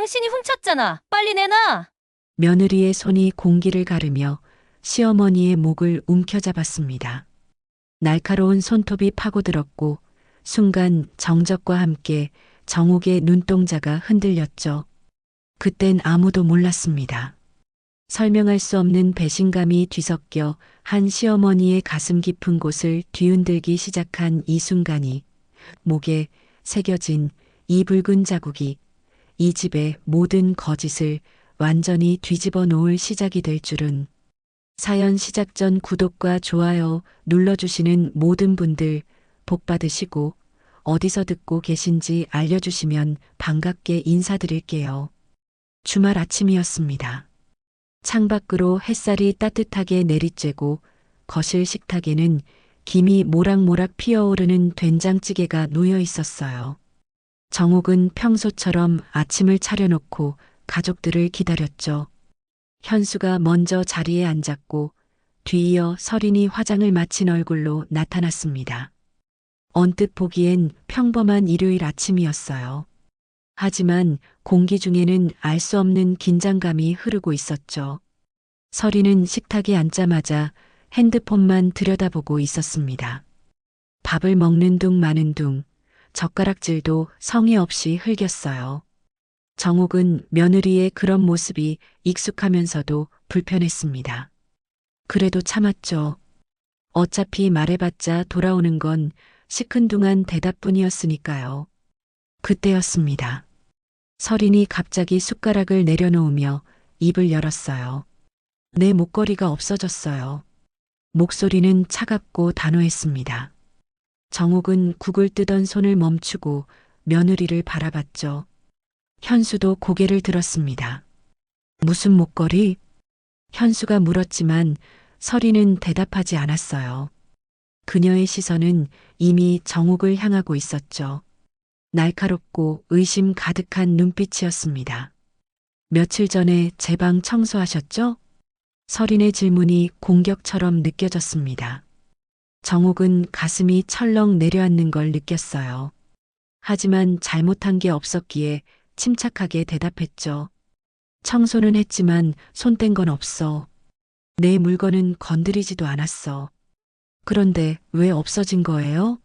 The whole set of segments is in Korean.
당신이 훔쳤잖아. 빨리 내놔. 며느리의 손이 공기를 가르며 시어머니의 목을 움켜잡았습니다. 날카로운 손톱이 파고들었고 순간 정적과 함께 정옥의 눈동자가 흔들렸죠. 그땐 아무도 몰랐습니다. 설명할 수 없는 배신감이 뒤섞여 한 시어머니의 가슴 깊은 곳을 뒤흔들기 시작한 이 순간이 목에 새겨진 이 붉은 자국이 이 집의 모든 거짓을 완전히 뒤집어 놓을 시작이 될 줄은. 사연 시작 전 구독과 좋아요 눌러주시는 모든 분들 복 받으시고 어디서 듣고 계신지 알려주시면 반갑게 인사드릴게요. 주말 아침이었습니다. 창밖으로 햇살이 따뜻하게 내리쬐고 거실 식탁에는 김이 모락모락 피어오르는 된장찌개가 놓여 있었어요. 정옥은 평소처럼 아침을 차려놓고 가족들을 기다렸죠. 현수가 먼저 자리에 앉았고 뒤이어 설인이 화장을 마친 얼굴로 나타났습니다. 언뜻 보기엔 평범한 일요일 아침이었어요. 하지만 공기 중에는 알 수 없는 긴장감이 흐르고 있었죠. 설이는 식탁에 앉자마자 핸드폰만 들여다보고 있었습니다. 밥을 먹는 둥 마는 둥 젓가락질도 성의 없이 흘겼어요. 정옥은 며느리의 그런 모습이 익숙하면서도 불편했습니다. 그래도 참았죠. 어차피 말해봤자 돌아오는 건 시큰둥한 대답뿐이었으니까요. 그때였습니다. 설인이 갑자기 숟가락을 내려놓으며 입을 열었어요. 내 목걸이가 없어졌어요. 목소리는 차갑고 단호했습니다. 정옥은 국을 뜨던 손을 멈추고 며느리를 바라봤죠. 현수도 고개를 들었습니다. 무슨 목걸이? 현수가 물었지만 설이는 대답하지 않았어요. 그녀의 시선은 이미 정옥을 향하고 있었죠. 날카롭고 의심 가득한 눈빛이었습니다. 며칠 전에 제 방 청소하셨죠? 설인의 질문이 공격처럼 느껴졌습니다. 정옥은 가슴이 철렁 내려앉는 걸 느꼈어요. 하지만 잘못한 게 없었기에 침착하게 대답했죠. 청소는 했지만 손 뗀 건 없어. 내 물건은 건드리지도 않았어. 그런데 왜 없어진 거예요?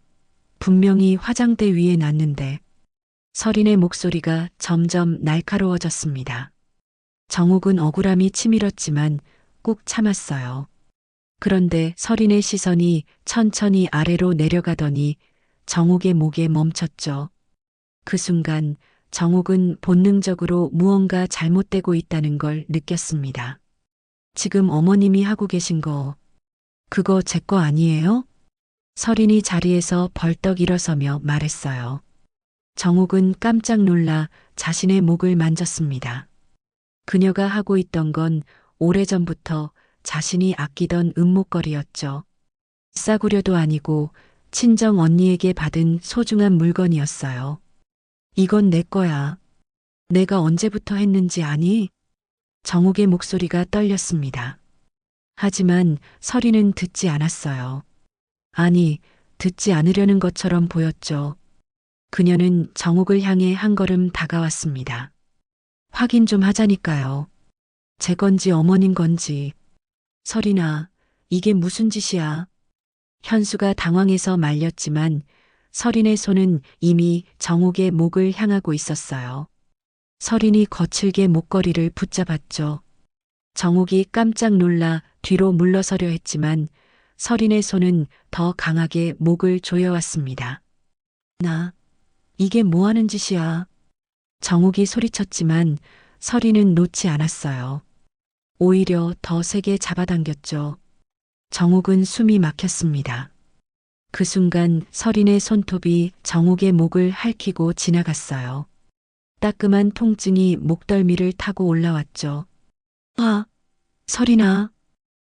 분명히 화장대 위에 놨는데. 설인의 목소리가 점점 날카로워졌습니다. 정옥은 억울함이 치밀었지만 꾹 참았어요. 그런데 설인의 시선이 천천히 아래로 내려가더니 정옥의 목에 멈췄죠. 그 순간 정옥은 본능적으로 무언가 잘못되고 있다는 걸 느꼈습니다. 지금 어머님이 하고 계신 거, 그거 제 거 아니에요? 설인이 자리에서 벌떡 일어서며 말했어요. 정옥은 깜짝 놀라 자신의 목을 만졌습니다. 그녀가 하고 있던 건 오래전부터 자신이 아끼던 은목걸이였죠. 싸구려도 아니고 친정 언니에게 받은 소중한 물건이었어요. 이건 내 거야. 내가 언제부터 했는지 아니? 정옥의 목소리가 떨렸습니다. 하지만 설이는 듣지 않았어요. 아니, 듣지 않으려는 것처럼 보였죠. 그녀는 정옥을 향해 한 걸음 다가왔습니다. 확인 좀 하자니까요. 제 건지 어머님 건지. 설이나, 이게 무슨 짓이야? 현수가 당황해서 말렸지만 설인의 손은 이미 정옥의 목을 향하고 있었어요. 설인이 거칠게 목걸이를 붙잡았죠. 정옥이 깜짝 놀라 뒤로 물러서려 했지만 설인의 손은 더 강하게 목을 조여왔습니다. 이게 뭐 하는 짓이야? 정옥이 소리쳤지만 설인은 놓지 않았어요. 오히려 더 세게 잡아당겼죠. 정옥은 숨이 막혔습니다. 그 순간 설인의 손톱이 정옥의 목을 핥히고 지나갔어요. 따끔한 통증이 목덜미를 타고 올라왔죠. 설인아.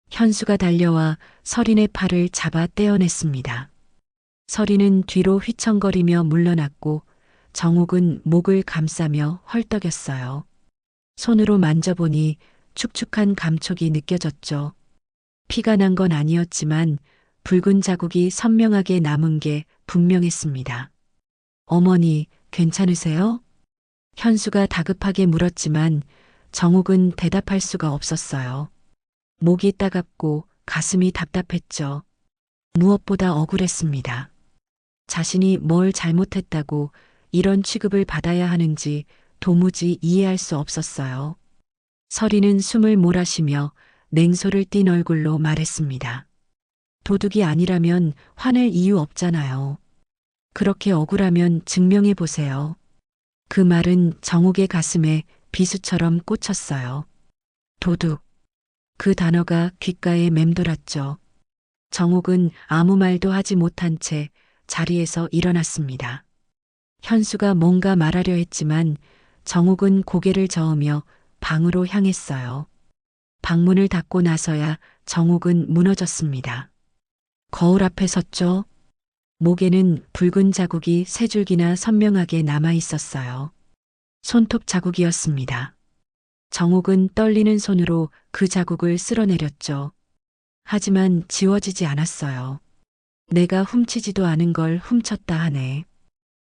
현수가 달려와 설인의 팔을 잡아 떼어냈습니다. 설인은 뒤로 휘청거리며 물러났고 정옥은 목을 감싸며 헐떡였어요. 손으로 만져보니 축축한 감촉이 느껴졌죠. 피가 난 건 아니었지만 붉은 자국이 선명하게 남은 게 분명했습니다. 어머니, 괜찮으세요? 현수가 다급하게 물었지만 정욱은 대답할 수가 없었어요. 목이 따갑고 가슴이 답답했죠. 무엇보다 억울했습니다. 자신이 뭘 잘못했다고 이런 취급을 받아야 하는지 도무지 이해할 수 없었어요. 서리는 숨을 몰아쉬며 냉소를 띤 얼굴로 말했습니다. 도둑이 아니라면 화낼 이유 없잖아요. 그렇게 억울하면 증명해 보세요. 그 말은 정욱의 가슴에 비수처럼 꽂혔어요. 도둑. 그 단어가 귓가에 맴돌았죠. 정욱은 아무 말도 하지 못한 채 자리에서 일어났습니다. 현수가 뭔가 말하려 했지만 정욱은 고개를 저으며 방으로 향했어요. 방문을 닫고 나서야 정욱은 무너졌습니다. 거울 앞에 섰죠. 목에는 붉은 자국이 세 줄기나 선명하게 남아 있었어요. 손톱 자국이었습니다. 정욱은 떨리는 손으로 그 자국을 쓸어내렸죠. 하지만 지워지지 않았어요. 내가 훔치지도 않은 걸 훔쳤다 하네.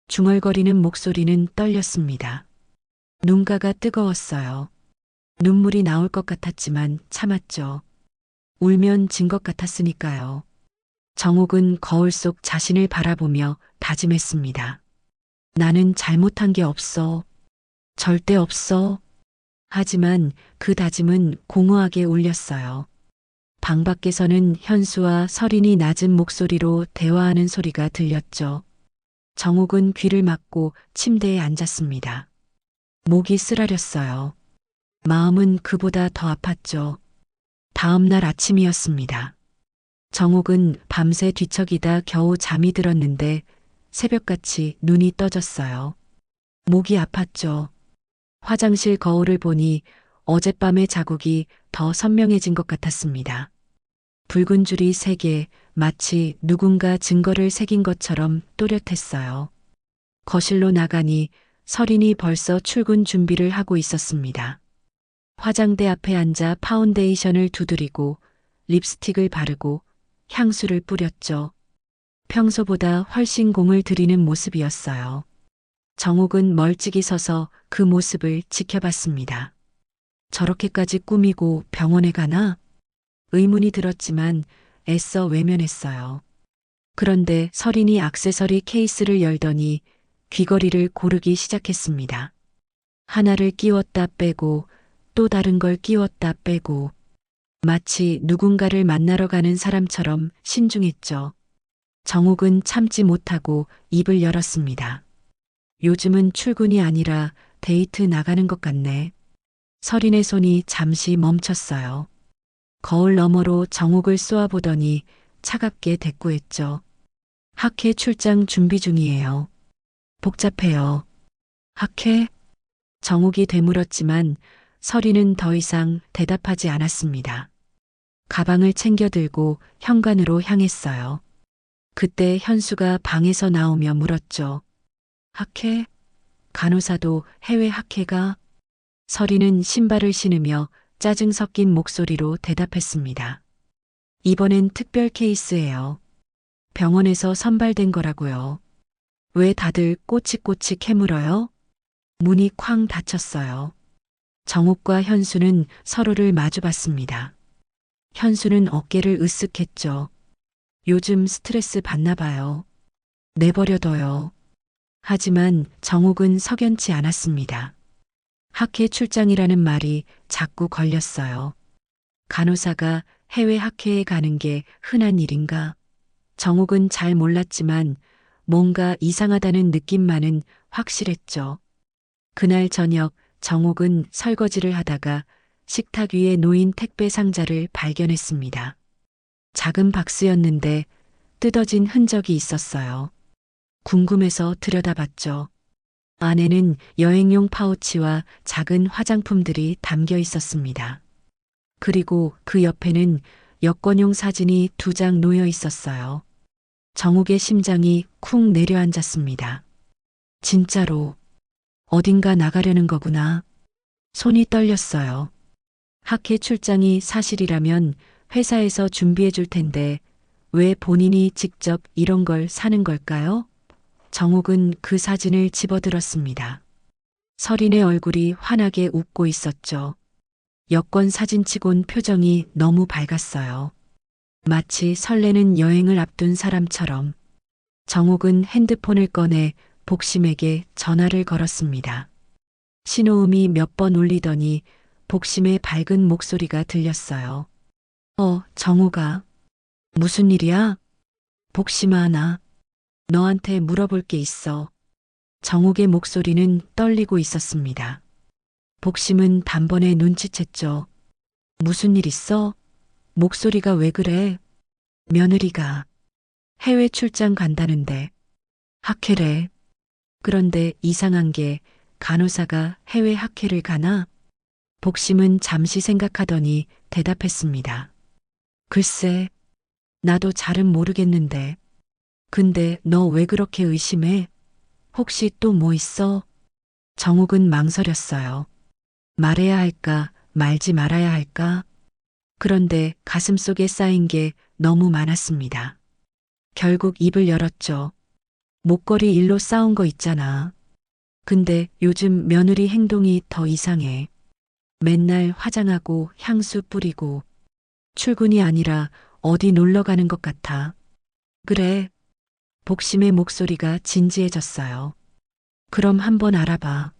중얼거리는 목소리는 떨렸습니다. 눈가가 뜨거웠어요. 눈물이 나올 것 같았지만 참았죠. 울면 진 것 같았으니까요. 정욱은 거울 속 자신을 바라보며 다짐했습니다. 나는 잘못한 게 없어. 절대 없어. 하지만 그 다짐은 공허하게 울렸어요. 방 밖에서는 현수와 서린이 낮은 목소리로 대화하는 소리가 들렸죠. 정욱은 귀를 막고 침대에 앉았습니다. 목이 쓰라렸어요. 마음은 그보다 더 아팠죠. 다음 날 아침이었습니다. 정욱은 밤새 뒤척이다 겨우 잠이 들었는데 새벽같이 눈이 떠졌어요. 목이 아팠죠. 화장실 거울을 보니 어젯밤의 자국이 더 선명해진 것 같았습니다. 붉은 줄이 3개, 마치 누군가 증거를 새긴 것처럼 또렷했어요. 거실로 나가니 서린이 벌써 출근 준비를 하고 있었습니다. 화장대 앞에 앉아 파운데이션을 두드리고 립스틱을 바르고 향수를 뿌렸죠. 평소보다 훨씬 공을 들이는 모습이었어요. 정욱은 멀찍이 서서 그 모습을 지켜봤습니다. 저렇게까지 꾸미고 병원에 가나? 의문이 들었지만 애써 외면했어요. 그런데 서린이 액세서리 케이스를 열더니 귀걸이를 고르기 시작했습니다. 하나를 끼웠다 빼고 또 다른 걸 끼웠다 빼고 마치 누군가를 만나러 가는 사람처럼 신중했죠. 정욱은 참지 못하고 입을 열었습니다. 요즘은 출근이 아니라 데이트 나가는 것 같네. 서린의 손이 잠시 멈췄어요. 거울 너머로 정욱을 쏘아보더니 차갑게 대꾸했죠. 학회 출장 준비 중이에요. 복잡해요. 학회? 정욱이 되물었지만 서린은 더 이상 대답하지 않았습니다. 가방을 챙겨 들고 현관으로 향했어요. 그때 현수가 방에서 나오며 물었죠. 학회? 간호사도 해외 학회가? 서린은 신발을 신으며 짜증 섞인 목소리로 대답했습니다. 이번엔 특별 케이스예요. 병원에서 선발된 거라고요. 왜 다들 꼬치꼬치 캐물어요? 문이 쾅 닫혔어요. 정욱과 현수는 서로를 마주봤습니다. 현수는 어깨를 으쓱했죠. 요즘 스트레스 받나 봐요. 내버려둬요. 하지만 정욱은 석연치 않았습니다. 학회 출장이라는 말이 자꾸 걸렸어요. 간호사가 해외 학회에 가는 게 흔한 일인가? 정욱은 잘 몰랐지만 뭔가 이상하다는 느낌만은 확실했죠. 그날 저녁 정욱은 설거지를 하다가 식탁 위에 놓인 택배 상자를 발견했습니다. 작은 박스였는데 뜯어진 흔적이 있었어요. 궁금해서 들여다봤죠. 안에는 여행용 파우치와 작은 화장품들이 담겨 있었습니다. 그리고 그 옆에는 여권용 사진이 2장 놓여 있었어요. 정욱의 심장이 쿵 내려앉았습니다. 진짜로 어딘가 나가려는 거구나. 손이 떨렸어요. 학회 출장이 사실이라면 회사에서 준비해 줄 텐데 왜 본인이 직접 이런 걸 사는 걸까요? 정욱은 그 사진을 집어들었습니다. 서린의 얼굴이 환하게 웃고 있었죠. 여권 사진치곤 표정이 너무 밝았어요. 마치 설레는 여행을 앞둔 사람처럼. 정옥은 핸드폰을 꺼내 복심에게 전화를 걸었습니다. 신호음이 몇 번 울리더니 복심의 밝은 목소리가 들렸어요. 정옥아. 무슨 일이야? 복심아, 나 너한테 물어볼 게 있어. 정옥의 목소리는 떨리고 있었습니다. 복심은 단번에 눈치챘죠. 무슨 일 있어? 목소리가 왜 그래? 며느리가 해외 출장 간다는데. 학회래. 그런데 이상한 게 간호사가 해외 학회를 가나? 복심은 잠시 생각하더니 대답했습니다. 글쎄, 나도 잘은 모르겠는데. 근데 너 왜 그렇게 의심해? 혹시 또 뭐 있어? 정욱은 망설였어요. 말해야 할까, 말지 말아야 할까? 그런데 가슴속에 쌓인 게 너무 많았습니다. 결국 입을 열었죠. 목걸이 일로 싸운 거 있잖아. 근데 요즘 며느리 행동이 더 이상해. 맨날 화장하고 향수 뿌리고 출근이 아니라 어디 놀러 가는 것 같아. 그래. 복심의 목소리가 진지해졌어요. 그럼 한번 알아봐.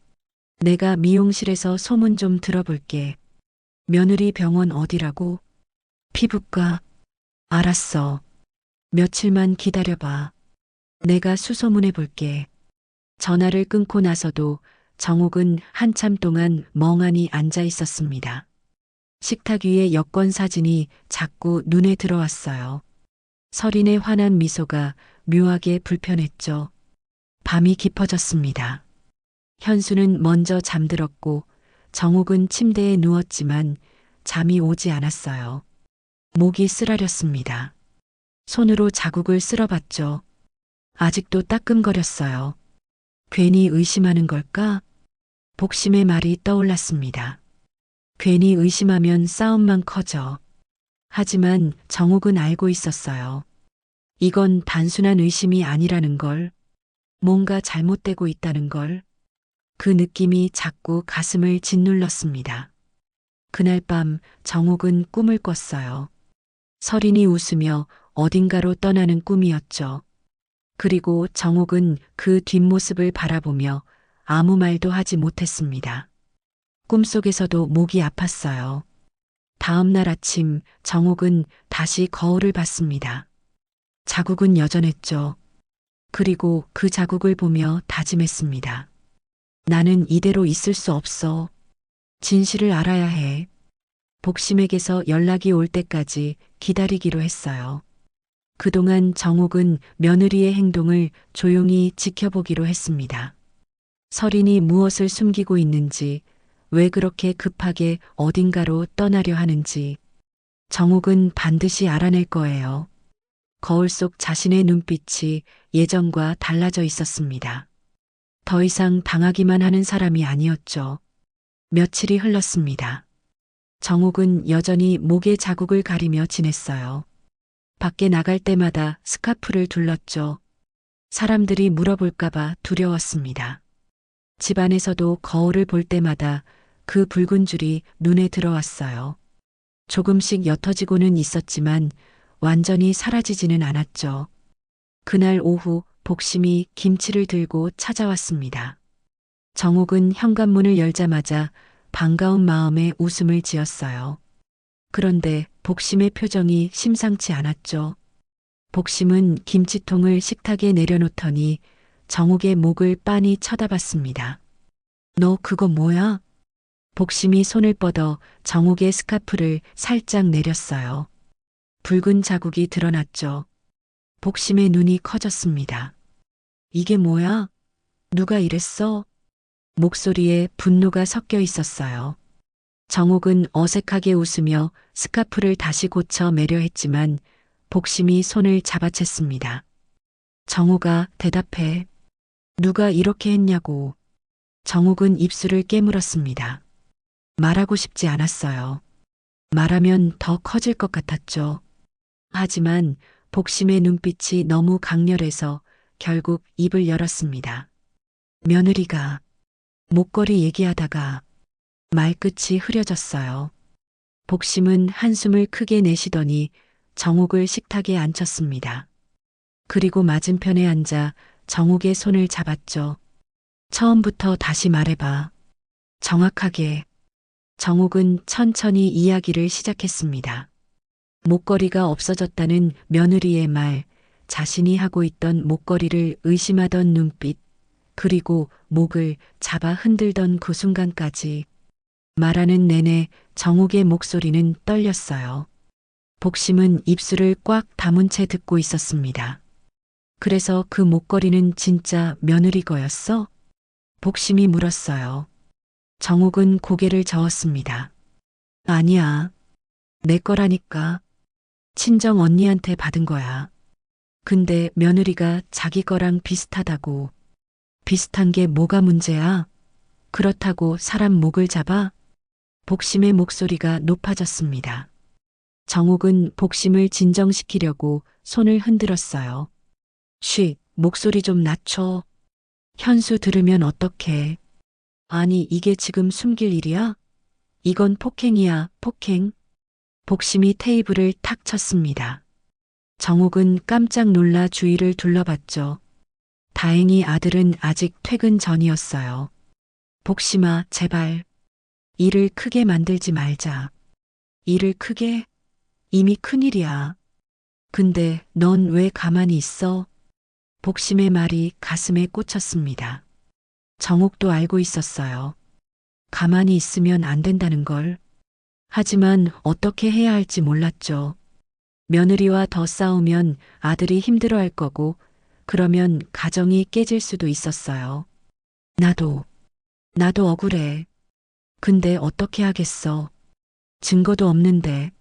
내가 미용실에서 소문 좀 들어볼게. 며느리 병원 어디라고? 피부과. 알았어. 며칠만 기다려봐. 내가 수소문해 볼게. 전화를 끊고 나서도 정옥은 한참 동안 멍하니 앉아 있었습니다. 식탁 위에 여권 사진이 자꾸 눈에 들어왔어요. 서린의 환한 미소가 묘하게 불편했죠. 밤이 깊어졌습니다. 현수는 먼저 잠들었고 정옥은 침대에 누웠지만 잠이 오지 않았어요. 목이 쓰라렸습니다. 손으로 자국을 쓸어봤죠. 아직도 따끔거렸어요. 괜히 의심하는 걸까? 복심의 말이 떠올랐습니다. 괜히 의심하면 싸움만 커져. 하지만 정옥은 알고 있었어요. 이건 단순한 의심이 아니라는 걸. 뭔가 잘못되고 있다는 걸. 그 느낌이 자꾸 가슴을 짓눌렀습니다. 그날 밤 정옥은 꿈을 꿨어요. 서린이 웃으며 어딘가로 떠나는 꿈이었죠. 그리고 정옥은 그 뒷모습을 바라보며 아무 말도 하지 못했습니다. 꿈속에서도 목이 아팠어요. 다음 날 아침 정옥은 다시 거울을 봤습니다. 자국은 여전했죠. 그리고 그 자국을 보며 다짐했습니다. 나는 이대로 있을 수 없어. 진실을 알아야 해. 복심에게서 연락이 올 때까지 기다리기로 했어요. 그동안 정옥은 며느리의 행동을 조용히 지켜보기로 했습니다. 서린이 무엇을 숨기고 있는지, 왜 그렇게 급하게 어딘가로 떠나려 하는지, 정옥은 반드시 알아낼 거예요. 거울 속 자신의 눈빛이 예전과 달라져 있었습니다. 더 이상 당하기만 하는 사람이 아니었죠. 며칠이 흘렀습니다. 정옥은 여전히 목에 자국을 가리며 지냈어요. 밖에 나갈 때마다 스카프를 둘렀죠. 사람들이 물어볼까봐 두려웠습니다. 집안에서도 거울을 볼 때마다 그 붉은 줄이 눈에 들어왔어요. 조금씩 옅어지고는 있었지만 완전히 사라지지는 않았죠. 그날 오후 복심이 김치를 들고 찾아왔습니다. 정옥은 현관문을 열자마자 반가운 마음에 웃음을 지었어요. 그런데 복심의 표정이 심상치 않았죠. 복심은 김치통을 식탁에 내려놓더니 정옥의 목을 빤히 쳐다봤습니다. 너 그거 뭐야? 복심이 손을 뻗어 정옥의 스카프를 살짝 내렸어요. 붉은 자국이 드러났죠. 복심의 눈이 커졌습니다. 이게 뭐야? 누가 이랬어? 목소리에 분노가 섞여 있었어요. 정옥은 어색하게 웃으며 스카프를 다시 고쳐 매려 했지만 복심이 손을 잡아챘습니다. 정옥아, 대답해. 누가 이렇게 했냐고. 정옥은 입술을 깨물었습니다. 말하고 싶지 않았어요. 말하면 더 커질 것 같았죠. 하지만 복심의 눈빛이 너무 강렬해서 결국 입을 열었습니다. 며느리가. 목걸이 얘기하다가 말끝이 흐려졌어요. 복심은 한숨을 크게 내쉬더니 정옥을 식탁에 앉혔습니다. 그리고 맞은편에 앉아 정옥의 손을 잡았죠. 처음부터 다시 말해봐. 정확하게. 정옥은 천천히 이야기를 시작했습니다. 목걸이가 없어졌다는 며느리의 말, 자신이 하고 있던 목걸이를 의심하던 눈빛, 그리고 목을 잡아 흔들던 그 순간까지 말하는 내내 정옥의 목소리는 떨렸어요. 복심은 입술을 꽉 다문 채 듣고 있었습니다. 그래서 그 목걸이는 진짜 며느리 거였어? 복심이 물었어요. 정옥은 고개를 저었습니다. 아니야. 내 거라니까. 친정 언니한테 받은 거야. 근데 며느리가 자기 거랑 비슷하다고. 비슷한 게 뭐가 문제야? 그렇다고 사람 목을 잡아? 복심의 목소리가 높아졌습니다. 정옥은 복심을 진정시키려고 손을 흔들었어요. 쉬, 목소리 좀 낮춰. 현수 들으면 어떡해. 아니, 이게 지금 숨길 일이야? 이건 폭행이야, 폭행. 복심이 테이블을 탁 쳤습니다. 정옥은 깜짝 놀라 주위를 둘러봤죠. 다행히 아들은 아직 퇴근 전이었어요. 복심아, 제발. 일을 크게 만들지 말자. 일을 크게? 이미 큰일이야. 근데 넌 왜 가만히 있어? 복심의 말이 가슴에 꽂혔습니다. 정옥도 알고 있었어요. 가만히 있으면 안 된다는 걸. 하지만 어떻게 해야 할지 몰랐죠. 며느리와 더 싸우면 아들이 힘들어할 거고, 그러면 가정이 깨질 수도 있었어요. 나도 억울해. 근데 어떻게 하겠어. 증거도 없는데.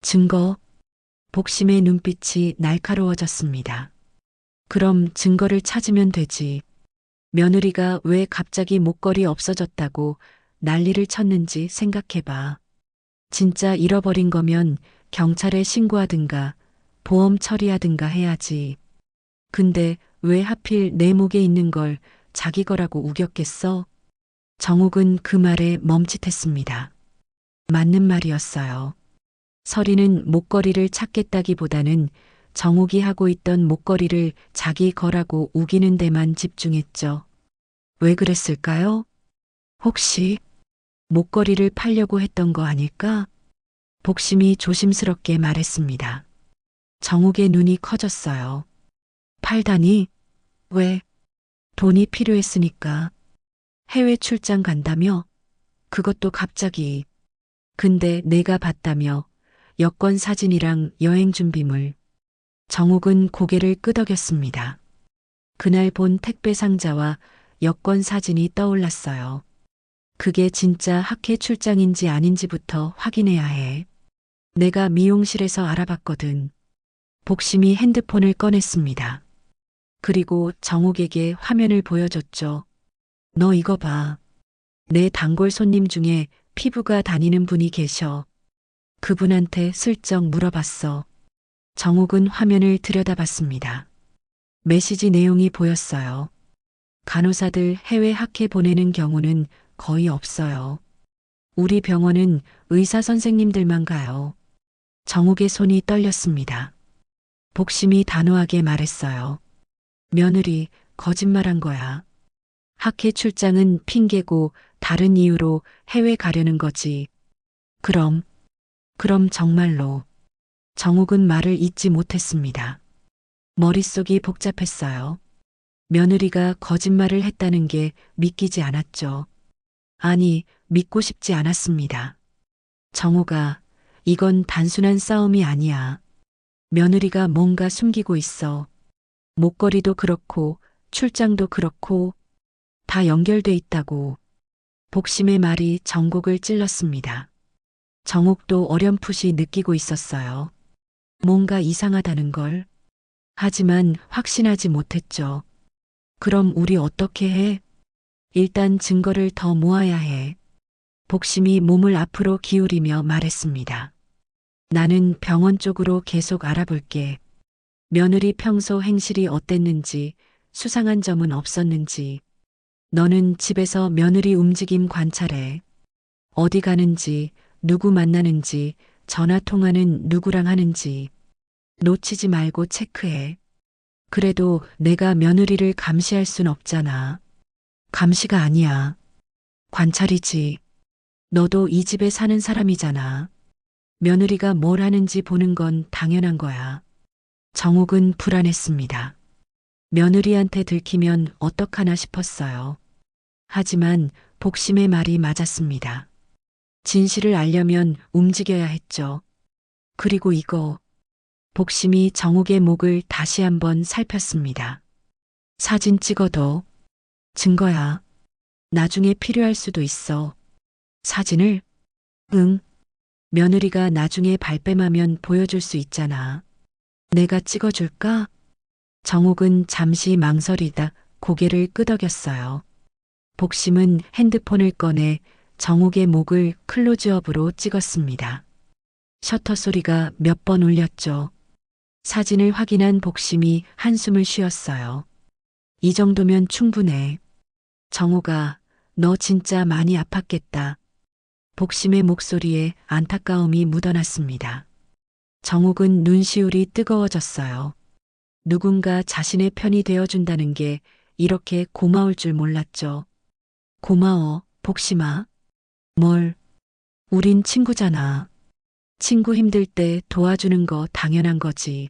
증거? 복심의 눈빛이 날카로워졌습니다. 그럼 증거를 찾으면 되지. 며느리가 왜 갑자기 목걸이 없어졌다고 난리를 쳤는지 생각해봐. 진짜 잃어버린 거면 경찰에 신고하든가 보험 처리하든가 해야지. 근데 왜 하필 내 목에 있는 걸 자기 거라고 우겼겠어? 정옥은 그 말에 멈칫했습니다. 맞는 말이었어요. 서리는 목걸이를 찾겠다기보다는 정옥이 하고 있던 목걸이를 자기 거라고 우기는 데만 집중했죠. 왜 그랬을까요? 혹시 목걸이를 팔려고 했던 거 아닐까? 복심이 조심스럽게 말했습니다. 정옥의 눈이 커졌어요. 팔다니? 왜? 돈이 필요했으니까. 해외 출장 간다며? 그것도 갑자기. 근데 내가 봤다며. 여권 사진이랑 여행 준비물. 정옥은 고개를 끄덕였습니다. 그날 본 택배 상자와 여권 사진이 떠올랐어요. 그게 진짜 학회 출장인지 아닌지부터 확인해야 해. 내가 미용실에서 알아봤거든. 복심이 핸드폰을 꺼냈습니다. 그리고 정옥에게 화면을 보여줬죠. 너 이거 봐. 내 단골 손님 중에 피부가 다니는 분이 계셔. 그분한테 슬쩍 물어봤어. 정옥은 화면을 들여다봤습니다. 메시지 내용이 보였어요. 간호사들 해외 학회 보내는 경우는 거의 없어요. 우리 병원은 의사 선생님들만 가요. 정옥의 손이 떨렸습니다. 복심이 단호하게 말했어요. 며느리, 거짓말한 거야. 학회 출장은 핑계고 다른 이유로 해외 가려는 거지. 그럼 정말로. 정옥은 말을 잇지 못했습니다. 머릿속이 복잡했어요. 며느리가 거짓말을 했다는 게 믿기지 않았죠. 아니, 믿고 싶지 않았습니다. 정옥아, 이건 단순한 싸움이 아니야. 며느리가 뭔가 숨기고 있어. 목걸이도 그렇고, 출장도 그렇고, 다 연결돼 있다고. 복심의 말이 정곡을 찔렀습니다. 정옥도 어렴풋이 느끼고 있었어요. 뭔가 이상하다는 걸. 하지만 확신하지 못했죠. 그럼 우리 어떻게 해? 일단 증거를 더 모아야 해. 복심이 몸을 앞으로 기울이며 말했습니다. 나는 병원 쪽으로 계속 알아볼게. 며느리 평소 행실이 어땠는지, 수상한 점은 없었는지. 너는 집에서 며느리 움직임 관찰해. 어디 가는지, 누구 만나는지, 전화 통화는 누구랑 하는지. 놓치지 말고 체크해. 그래도 내가 며느리를 감시할 순 없잖아. 감시가 아니야. 관찰이지. 너도 이 집에 사는 사람이잖아. 며느리가 뭘 하는지 보는 건 당연한 거야. 정옥은 불안했습니다. 며느리한테 들키면 어떡하나 싶었어요. 하지만 복심의 말이 맞았습니다. 진실을 알려면 움직여야 했죠. 그리고 이거. 복심이 정옥의 목을 다시 한번 살폈습니다. 사진 찍어도 증거야. 나중에 필요할 수도 있어. 사진을? 응. 며느리가 나중에 발뺌하면 보여줄 수 있잖아. 내가 찍어줄까? 정옥은 잠시 망설이다 고개를 끄덕였어요. 복심은 핸드폰을 꺼내 정옥의 목을 클로즈업으로 찍었습니다. 셔터 소리가 몇 번 울렸죠. 사진을 확인한 복심이 한숨을 쉬었어요. 이 정도면 충분해. 정옥아, 너 진짜 많이 아팠겠다. 복심의 목소리에 안타까움이 묻어났습니다. 정옥은 눈시울이 뜨거워졌어요. 누군가 자신의 편이 되어준다는 게 이렇게 고마울 줄 몰랐죠. 고마워, 복심아. 뭘? 우린 친구잖아. 친구 힘들 때 도와주는 거 당연한 거지.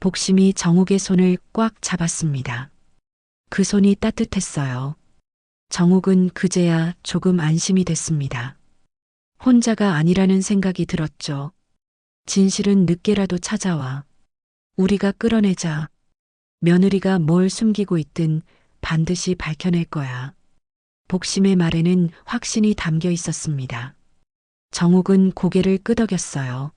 복심이 정옥의 손을 꽉 잡았습니다. 그 손이 따뜻했어요. 정옥은 그제야 조금 안심이 됐습니다. 혼자가 아니라는 생각이 들었죠. 진실은 늦게라도 찾아와. 우리가 끌어내자. 며느리가 뭘 숨기고 있든 반드시 밝혀낼 거야. 복심의 말에는 확신이 담겨 있었습니다. 정옥은 고개를 끄덕였어요.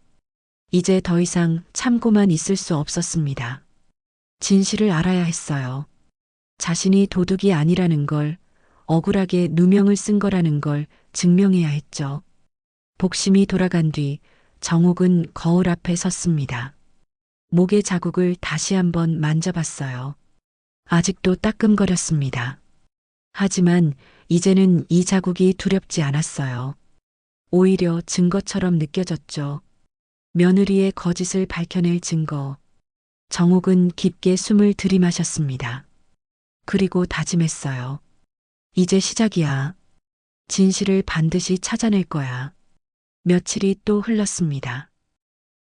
이제 더 이상 참고만 있을 수 없었습니다. 진실을 알아야 했어요. 자신이 도둑이 아니라는 걸, 억울하게 누명을 쓴 거라는 걸 증명해야 했죠. 복심이 돌아간 뒤 정옥은 거울 앞에 섰습니다. 목의 자국을 다시 한번 만져봤어요. 아직도 따끔거렸습니다. 하지만 이제는 이 자국이 두렵지 않았어요. 오히려 증거처럼 느껴졌죠. 며느리의 거짓을 밝혀낼 증거. 정옥은 깊게 숨을 들이마셨습니다. 그리고 다짐했어요. 이제 시작이야. 진실을 반드시 찾아낼 거야. 며칠이 또 흘렀습니다.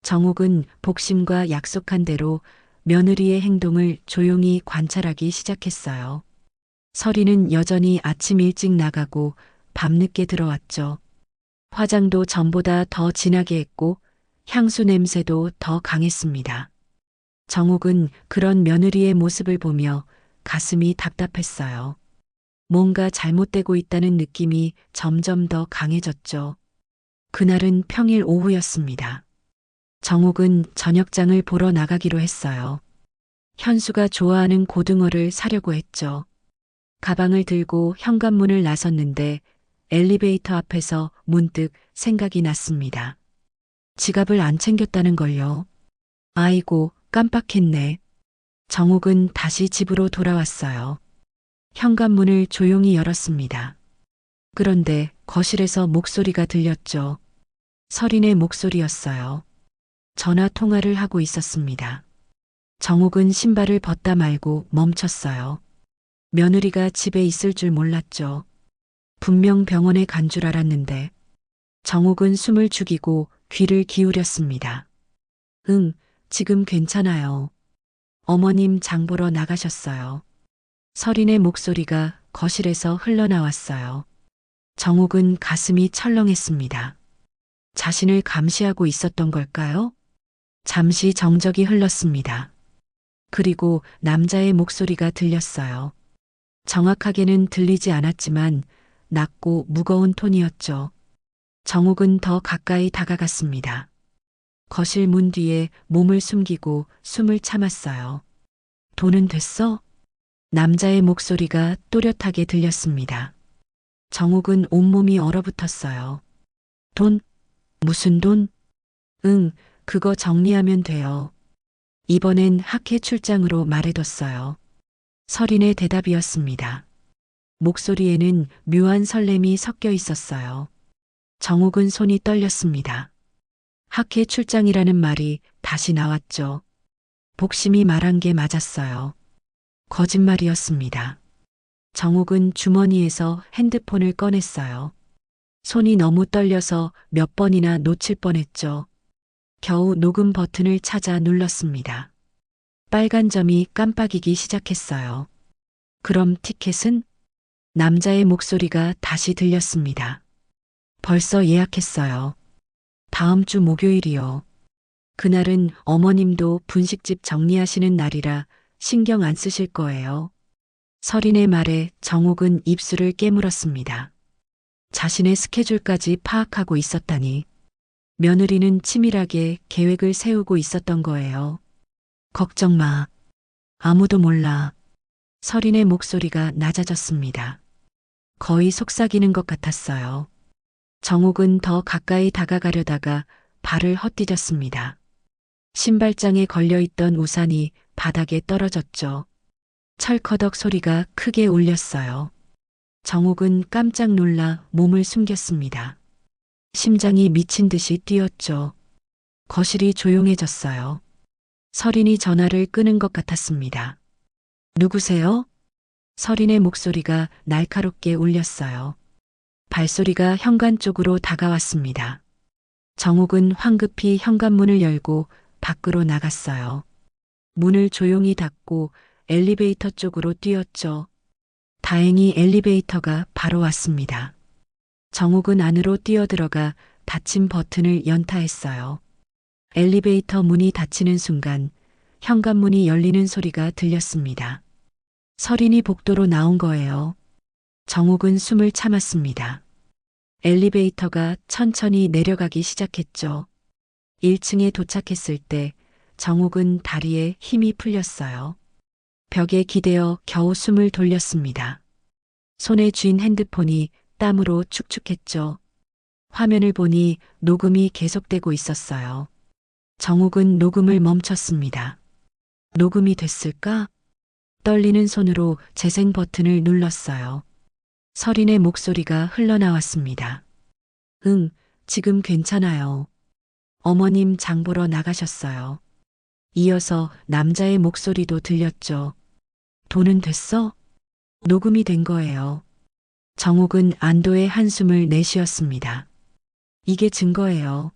정옥은 복심과 약속한 대로 며느리의 행동을 조용히 관찰하기 시작했어요. 설이는 여전히 아침 일찍 나가고 밤늦게 들어왔죠. 화장도 전보다 더 진하게 했고 향수 냄새도 더 강했습니다. 정옥은 그런 며느리의 모습을 보며 가슴이 답답했어요. 뭔가 잘못되고 있다는 느낌이 점점 더 강해졌죠. 그날은 평일 오후였습니다. 정옥은 저녁장을 보러 나가기로 했어요. 현수가 좋아하는 고등어를 사려고 했죠. 가방을 들고 현관문을 나섰는데 엘리베이터 앞에서 문득 생각이 났습니다. 지갑을 안 챙겼다는 걸요. 아이고, 깜빡했네. 정옥은 다시 집으로 돌아왔어요. 현관문을 조용히 열었습니다. 그런데 거실에서 목소리가 들렸죠. 설인의 목소리였어요. 전화 통화를 하고 있었습니다. 정옥은 신발을 벗다 말고 멈췄어요. 며느리가 집에 있을 줄 몰랐죠. 분명 병원에 간 줄 알았는데. 정옥은 숨을 죽이고 귀를 기울였습니다. 응, 지금 괜찮아요. 어머님 장 보러 나가셨어요. 설인의 목소리가 거실에서 흘러나왔어요. 정옥은 가슴이 철렁했습니다. 자신을 감시하고 있었던 걸까요? 잠시 정적이 흘렀습니다. 그리고 남자의 목소리가 들렸어요. 정확하게는 들리지 않았지만 낮고 무거운 톤이었죠. 정옥은 더 가까이 다가갔습니다. 거실 문 뒤에 몸을 숨기고 숨을 참았어요. 돈은 됐어? 남자의 목소리가 또렷하게 들렸습니다. 정옥은 온몸이 얼어붙었어요. 돈? 무슨 돈? 응, 그거 정리하면 돼요. 이번엔 학회 출장으로 말해뒀어요. 설인의 대답이었습니다. 목소리에는 묘한 설렘이 섞여 있었어요. 정옥은 손이 떨렸습니다. 학회 출장이라는 말이 다시 나왔죠. 복심이 말한 게 맞았어요. 거짓말이었습니다. 정옥은 주머니에서 핸드폰을 꺼냈어요. 손이 너무 떨려서 몇 번이나 놓칠 뻔했죠. 겨우 녹음 버튼을 찾아 눌렀습니다. 빨간 점이 깜빡이기 시작했어요. 그럼 티켓은? 남자의 목소리가 다시 들렸습니다. 벌써 예약했어요. 다음 주 목요일이요. 그날은 어머님도 분식집 정리하시는 날이라 신경 안 쓰실 거예요. 서린의 말에 정옥은 입술을 깨물었습니다. 자신의 스케줄까지 파악하고 있었다니. 며느리는 치밀하게 계획을 세우고 있었던 거예요. 걱정 마. 아무도 몰라. 서린의 목소리가 낮아졌습니다. 거의 속삭이는 것 같았어요. 정옥은 더 가까이 다가가려다가 발을 헛디뎠습니다. 신발장에 걸려있던 우산이 바닥에 떨어졌죠. 철커덕 소리가 크게 울렸어요. 정옥은 깜짝 놀라 몸을 숨겼습니다. 심장이 미친 듯이 뛰었죠. 거실이 조용해졌어요. 서린이 전화를 끄는 것 같았습니다. 누구세요? 서린의 목소리가 날카롭게 울렸어요. 발소리가 현관 쪽으로 다가왔습니다. 정옥은 황급히 현관문을 열고 밖으로 나갔어요. 문을 조용히 닫고 엘리베이터 쪽으로 뛰었죠. 다행히 엘리베이터가 바로 왔습니다. 정옥은 안으로 뛰어들어가 닫힌 버튼을 연타했어요. 엘리베이터 문이 닫히는 순간 현관문이 열리는 소리가 들렸습니다. 서린이 복도로 나온 거예요. 정옥은 숨을 참았습니다. 엘리베이터가 천천히 내려가기 시작했죠. 1층에 도착했을 때 정옥은 다리에 힘이 풀렸어요. 벽에 기대어 겨우 숨을 돌렸습니다. 손에 쥔 핸드폰이 땀으로 축축했죠. 화면을 보니 녹음이 계속되고 있었어요. 정옥은 녹음을 멈췄습니다. 녹음이 됐을까? 떨리는 손으로 재생 버튼을 눌렀어요. 서린의 목소리가 흘러나왔습니다. 응, 지금 괜찮아요. 어머님 장 보러 나가셨어요. 이어서 남자의 목소리도 들렸죠. 돈은 됐어? 녹음이 된 거예요. 정옥은 안도의 한숨을 내쉬었습니다. 이게 증거예요.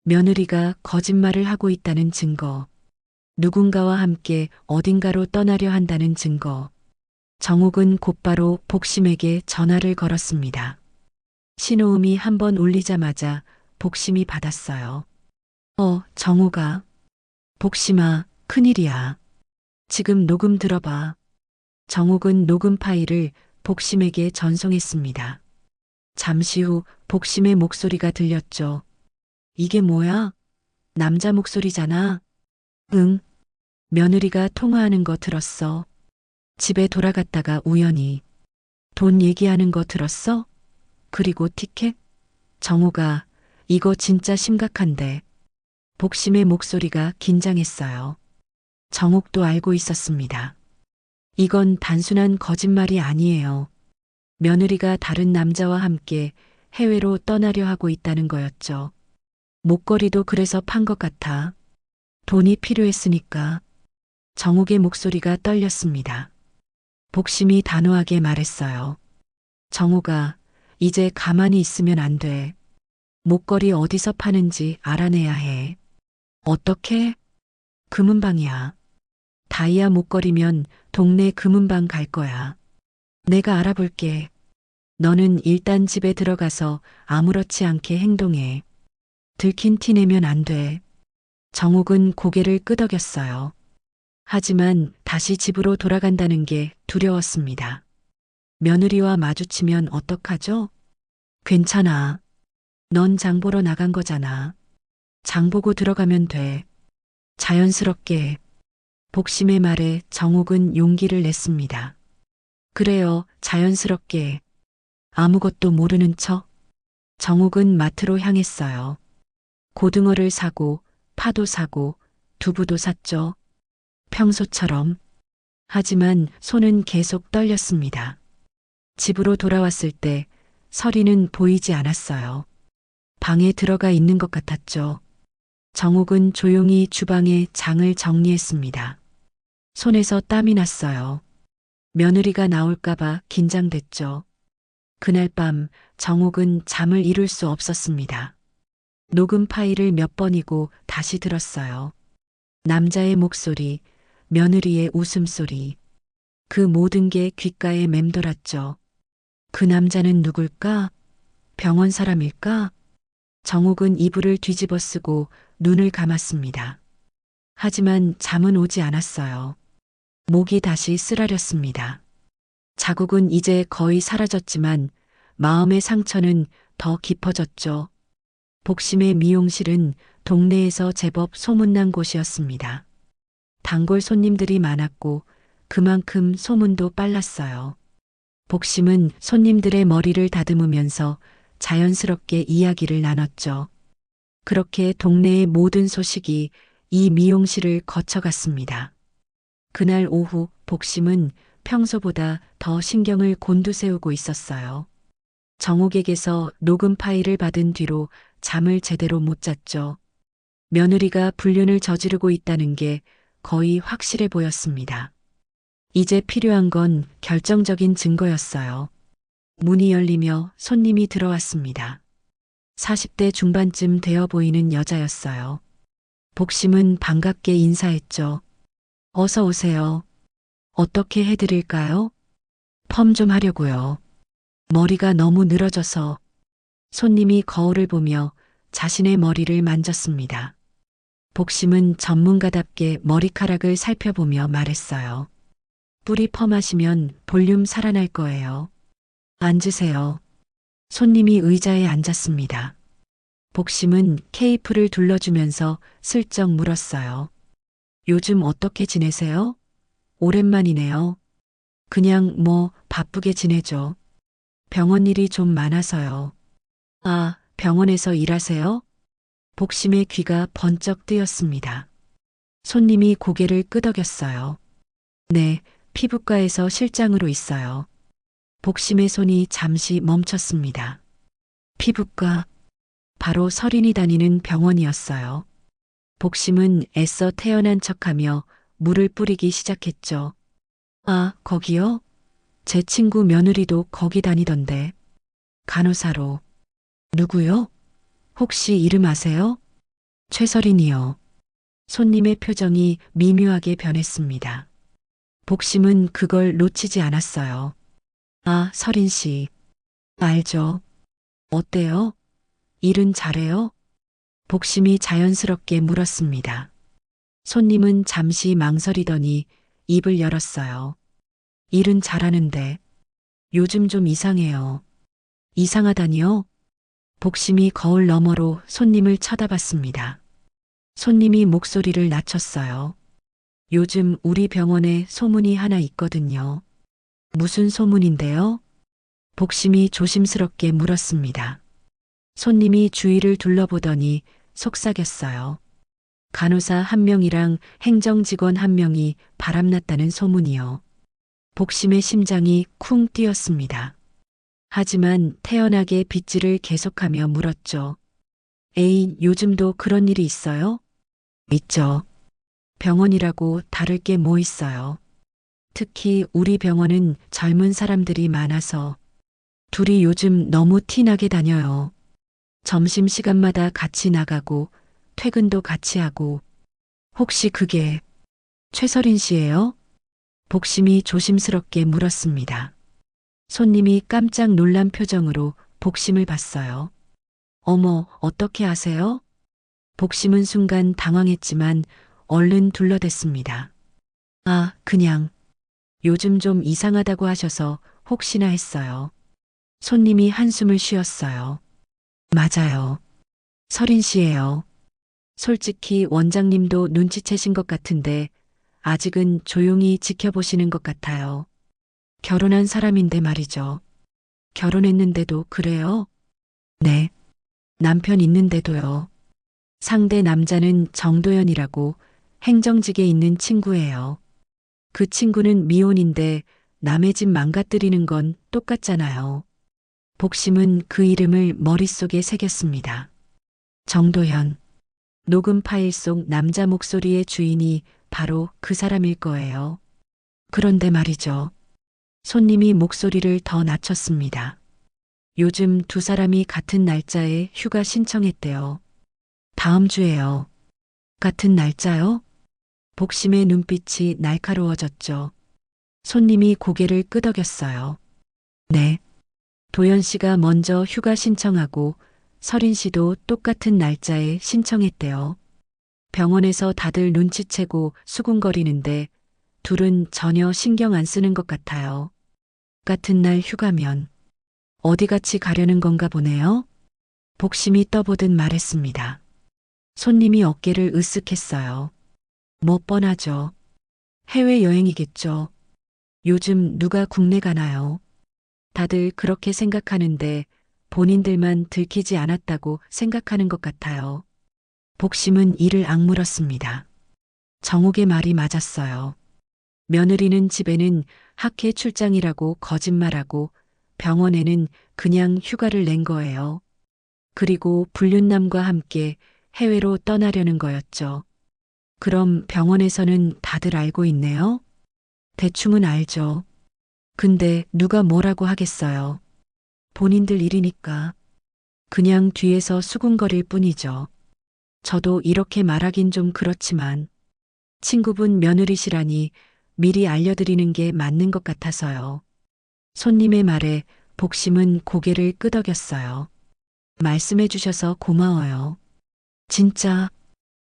며느리가 거짓말을 하고 있다는 증거. 누군가와 함께 어딘가로 떠나려 한다는 증거. 정옥은 곧바로 복심에게 전화를 걸었습니다. 신호음이 한 번 울리자마자 복심이 받았어요. 정옥아. 복심아, 큰일이야. 지금 녹음 들어봐. 정옥은 녹음 파일을 복심에게 전송했습니다. 잠시 후 복심의 목소리가 들렸죠. 이게 뭐야? 남자 목소리잖아. 응. 며느리가 통화하는 거 들었어. 집에 돌아갔다가 우연히. 돈 얘기하는 거 들었어? 그리고 티켓? 정우가 이거 진짜 심각한데. 복심의 목소리가 긴장했어요. 정옥도 알고 있었습니다. 이건 단순한 거짓말이 아니에요. 며느리가 다른 남자와 함께 해외로 떠나려 하고 있다는 거였죠. 목걸이도 그래서 판 것 같아. 돈이 필요했으니까. 정옥의 목소리가 떨렸습니다. 복심이 단호하게 말했어요. 정옥아, 이제 가만히 있으면 안 돼. 목걸이 어디서 파는지 알아내야 해. 어떻게? 금은방이야. 다이아 목걸이면 동네 금은방 갈 거야. 내가 알아볼게. 너는 일단 집에 들어가서 아무렇지 않게 행동해. 들킨 티 내면 안 돼. 정옥은 고개를 끄덕였어요. 하지만 다시 집으로 돌아간다는 게 두려웠습니다. 며느리와 마주치면 어떡하죠? 괜찮아. 넌 장 보러 나간 거잖아. 장 보고 들어가면 돼. 자연스럽게. 복심의 말에 정옥은 용기를 냈습니다. 그래요, 자연스럽게. 아무것도 모르는 척. 정옥은 마트로 향했어요. 고등어를 사고, 파도 사고, 두부도 샀죠. 평소처럼. 하지만 손은 계속 떨렸습니다. 집으로 돌아왔을 때 서리는 보이지 않았어요. 방에 들어가 있는 것 같았죠. 정욱은 조용히 주방에 장을 정리했습니다. 손에서 땀이 났어요. 며느리가 나올까봐 긴장됐죠. 그날 밤 정욱은 잠을 이룰 수 없었습니다. 녹음 파일을 몇 번이고 다시 들었어요. 남자의 목소리, 며느리의 웃음소리. 그 모든 게 귓가에 맴돌았죠. 그 남자는 누굴까? 병원 사람일까? 정욱은 이불을 뒤집어 쓰고 눈을 감았습니다. 하지만 잠은 오지 않았어요. 목이 다시 쓰라렸습니다. 자국은 이제 거의 사라졌지만 마음의 상처는 더 깊어졌죠. 복심의 미용실은 동네에서 제법 소문난 곳이었습니다. 단골 손님들이 많았고 그만큼 소문도 빨랐어요. 복심은 손님들의 머리를 다듬으면서 자연스럽게 이야기를 나눴죠. 그렇게 동네의 모든 소식이 이 미용실을 거쳐갔습니다. 그날 오후 복심은 평소보다 더 신경을 곤두세우고 있었어요. 정욱에게서 녹음 파일을 받은 뒤로 잠을 제대로 못 잤죠. 며느리가 불륜을 저지르고 있다는 게 거의 확실해 보였습니다. 이제 필요한 건 결정적인 증거였어요. 문이 열리며 손님이 들어왔습니다. 40대 중반쯤 되어 보이는 여자였어요. 복심은 반갑게 인사했죠. 어서 오세요. 어떻게 해드릴까요? 펌 좀 하려고요. 머리가 너무 늘어져서. 손님이 거울을 보며 자신의 머리를 만졌습니다. 복심은 전문가답게 머리카락을 살펴보며 말했어요. 뿌리 펌하시면 볼륨 살아날 거예요. 앉으세요. 손님이 의자에 앉았습니다. 복심은 케이프를 둘러주면서 슬쩍 물었어요. 요즘 어떻게 지내세요? 오랜만이네요. 그냥 뭐 바쁘게 지내죠. 병원 일이 좀 많아서요. 아, 병원에서 일하세요? 복심의 귀가 번쩍 뜨였습니다. 손님이 고개를 끄덕였어요. 네, 피부과에서 실장으로 있어요. 복심의 손이 잠시 멈췄습니다. 피부과, 바로 설인이 다니는 병원이었어요. 복심은 애써 태어난 척하며 물을 뿌리기 시작했죠. 아, 거기요? 제 친구 며느리도 거기 다니던데. 간호사로. 누구요? 혹시 이름 아세요? 최설인이요. 손님의 표정이 미묘하게 변했습니다. 복심은 그걸 놓치지 않았어요. 아, 설인 씨. 알죠. 어때요? 일은 잘해요? 복심이 자연스럽게 물었습니다. 손님은 잠시 망설이더니 입을 열었어요. 일은 잘하는데 요즘 좀 이상해요. 이상하다니요? 복심이 거울 너머로 손님을 쳐다봤습니다. 손님이 목소리를 낮췄어요. 요즘 우리 병원에 소문이 하나 있거든요. 무슨 소문인데요? 복심이 조심스럽게 물었습니다. 손님이 주위를 둘러보더니 속삭였어요. 간호사 한 명이랑 행정직원 한 명이 바람났다는 소문이요. 복심의 심장이 쿵 뛰었습니다. 하지만 태연하게 빗질을 계속하며 물었죠. 에이, 요즘도 그런 일이 있어요? 있죠. 병원이라고 다를 게 뭐 있어요. 특히 우리 병원은 젊은 사람들이 많아서 둘이 요즘 너무 티나게 다녀요. 점심시간마다 같이 나가고 퇴근도 같이 하고. 혹시 그게 최설인 씨예요? 복심이 조심스럽게 물었습니다. 손님이 깜짝 놀란 표정으로 복심을 봤어요. 어머, 어떻게 아세요? 복심은 순간 당황했지만 얼른 둘러댔습니다. 아, 그냥 요즘 좀 이상하다고 하셔서 혹시나 했어요. 손님이 한숨을 쉬었어요. 맞아요. 설인 씨예요. 솔직히 원장님도 눈치채신 것 같은데 아직은 조용히 지켜보시는 것 같아요. 결혼한 사람인데 말이죠. 결혼했는데도 그래요? 네. 남편 있는데도요. 상대 남자는 정도연이라고 행정직에 있는 친구예요. 그 친구는 미혼인데 남의 집 망가뜨리는 건 똑같잖아요. 복심은 그 이름을 머릿속에 새겼습니다. 정도현. 녹음 파일 속 남자 목소리의 주인이 바로 그 사람일 거예요. 그런데 말이죠. 손님이 목소리를 더 낮췄습니다. 요즘 두 사람이 같은 날짜에 휴가 신청했대요. 다음 주에요. 같은 날짜요? 복심의 눈빛이 날카로워졌죠. 손님이 고개를 끄덕였어요. 네. 도연 씨가 먼저 휴가 신청하고 서린 씨도 똑같은 날짜에 신청했대요. 병원에서 다들 눈치채고 수군거리는데 둘은 전혀 신경 안 쓰는 것 같아요. 같은 날 휴가면 어디 같이 가려는 건가 보네요. 복심이 떠보듯 말했습니다. 손님이 어깨를 으쓱했어요. 뭐 뻔하죠. 해외여행이겠죠. 요즘 누가 국내 가나요? 다들 그렇게 생각하는데 본인들만 들키지 않았다고 생각하는 것 같아요. 복심은 이를 악물었습니다. 정옥의 말이 맞았어요. 며느리는 집에는 학회 출장이라고 거짓말하고 병원에는 그냥 휴가를 낸 거예요. 그리고 불륜남과 함께 해외로 떠나려는 거였죠. 그럼 병원에서는 다들 알고 있네요? 대충은 알죠. 근데 누가 뭐라고 하겠어요. 본인들 일이니까. 그냥 뒤에서 수군거릴 뿐이죠. 저도 이렇게 말하긴 좀 그렇지만 친구분 며느리시라니 미리 알려드리는 게 맞는 것 같아서요. 손님의 말에 복심은 고개를 끄덕였어요. 말씀해 주셔서 고마워요. 진짜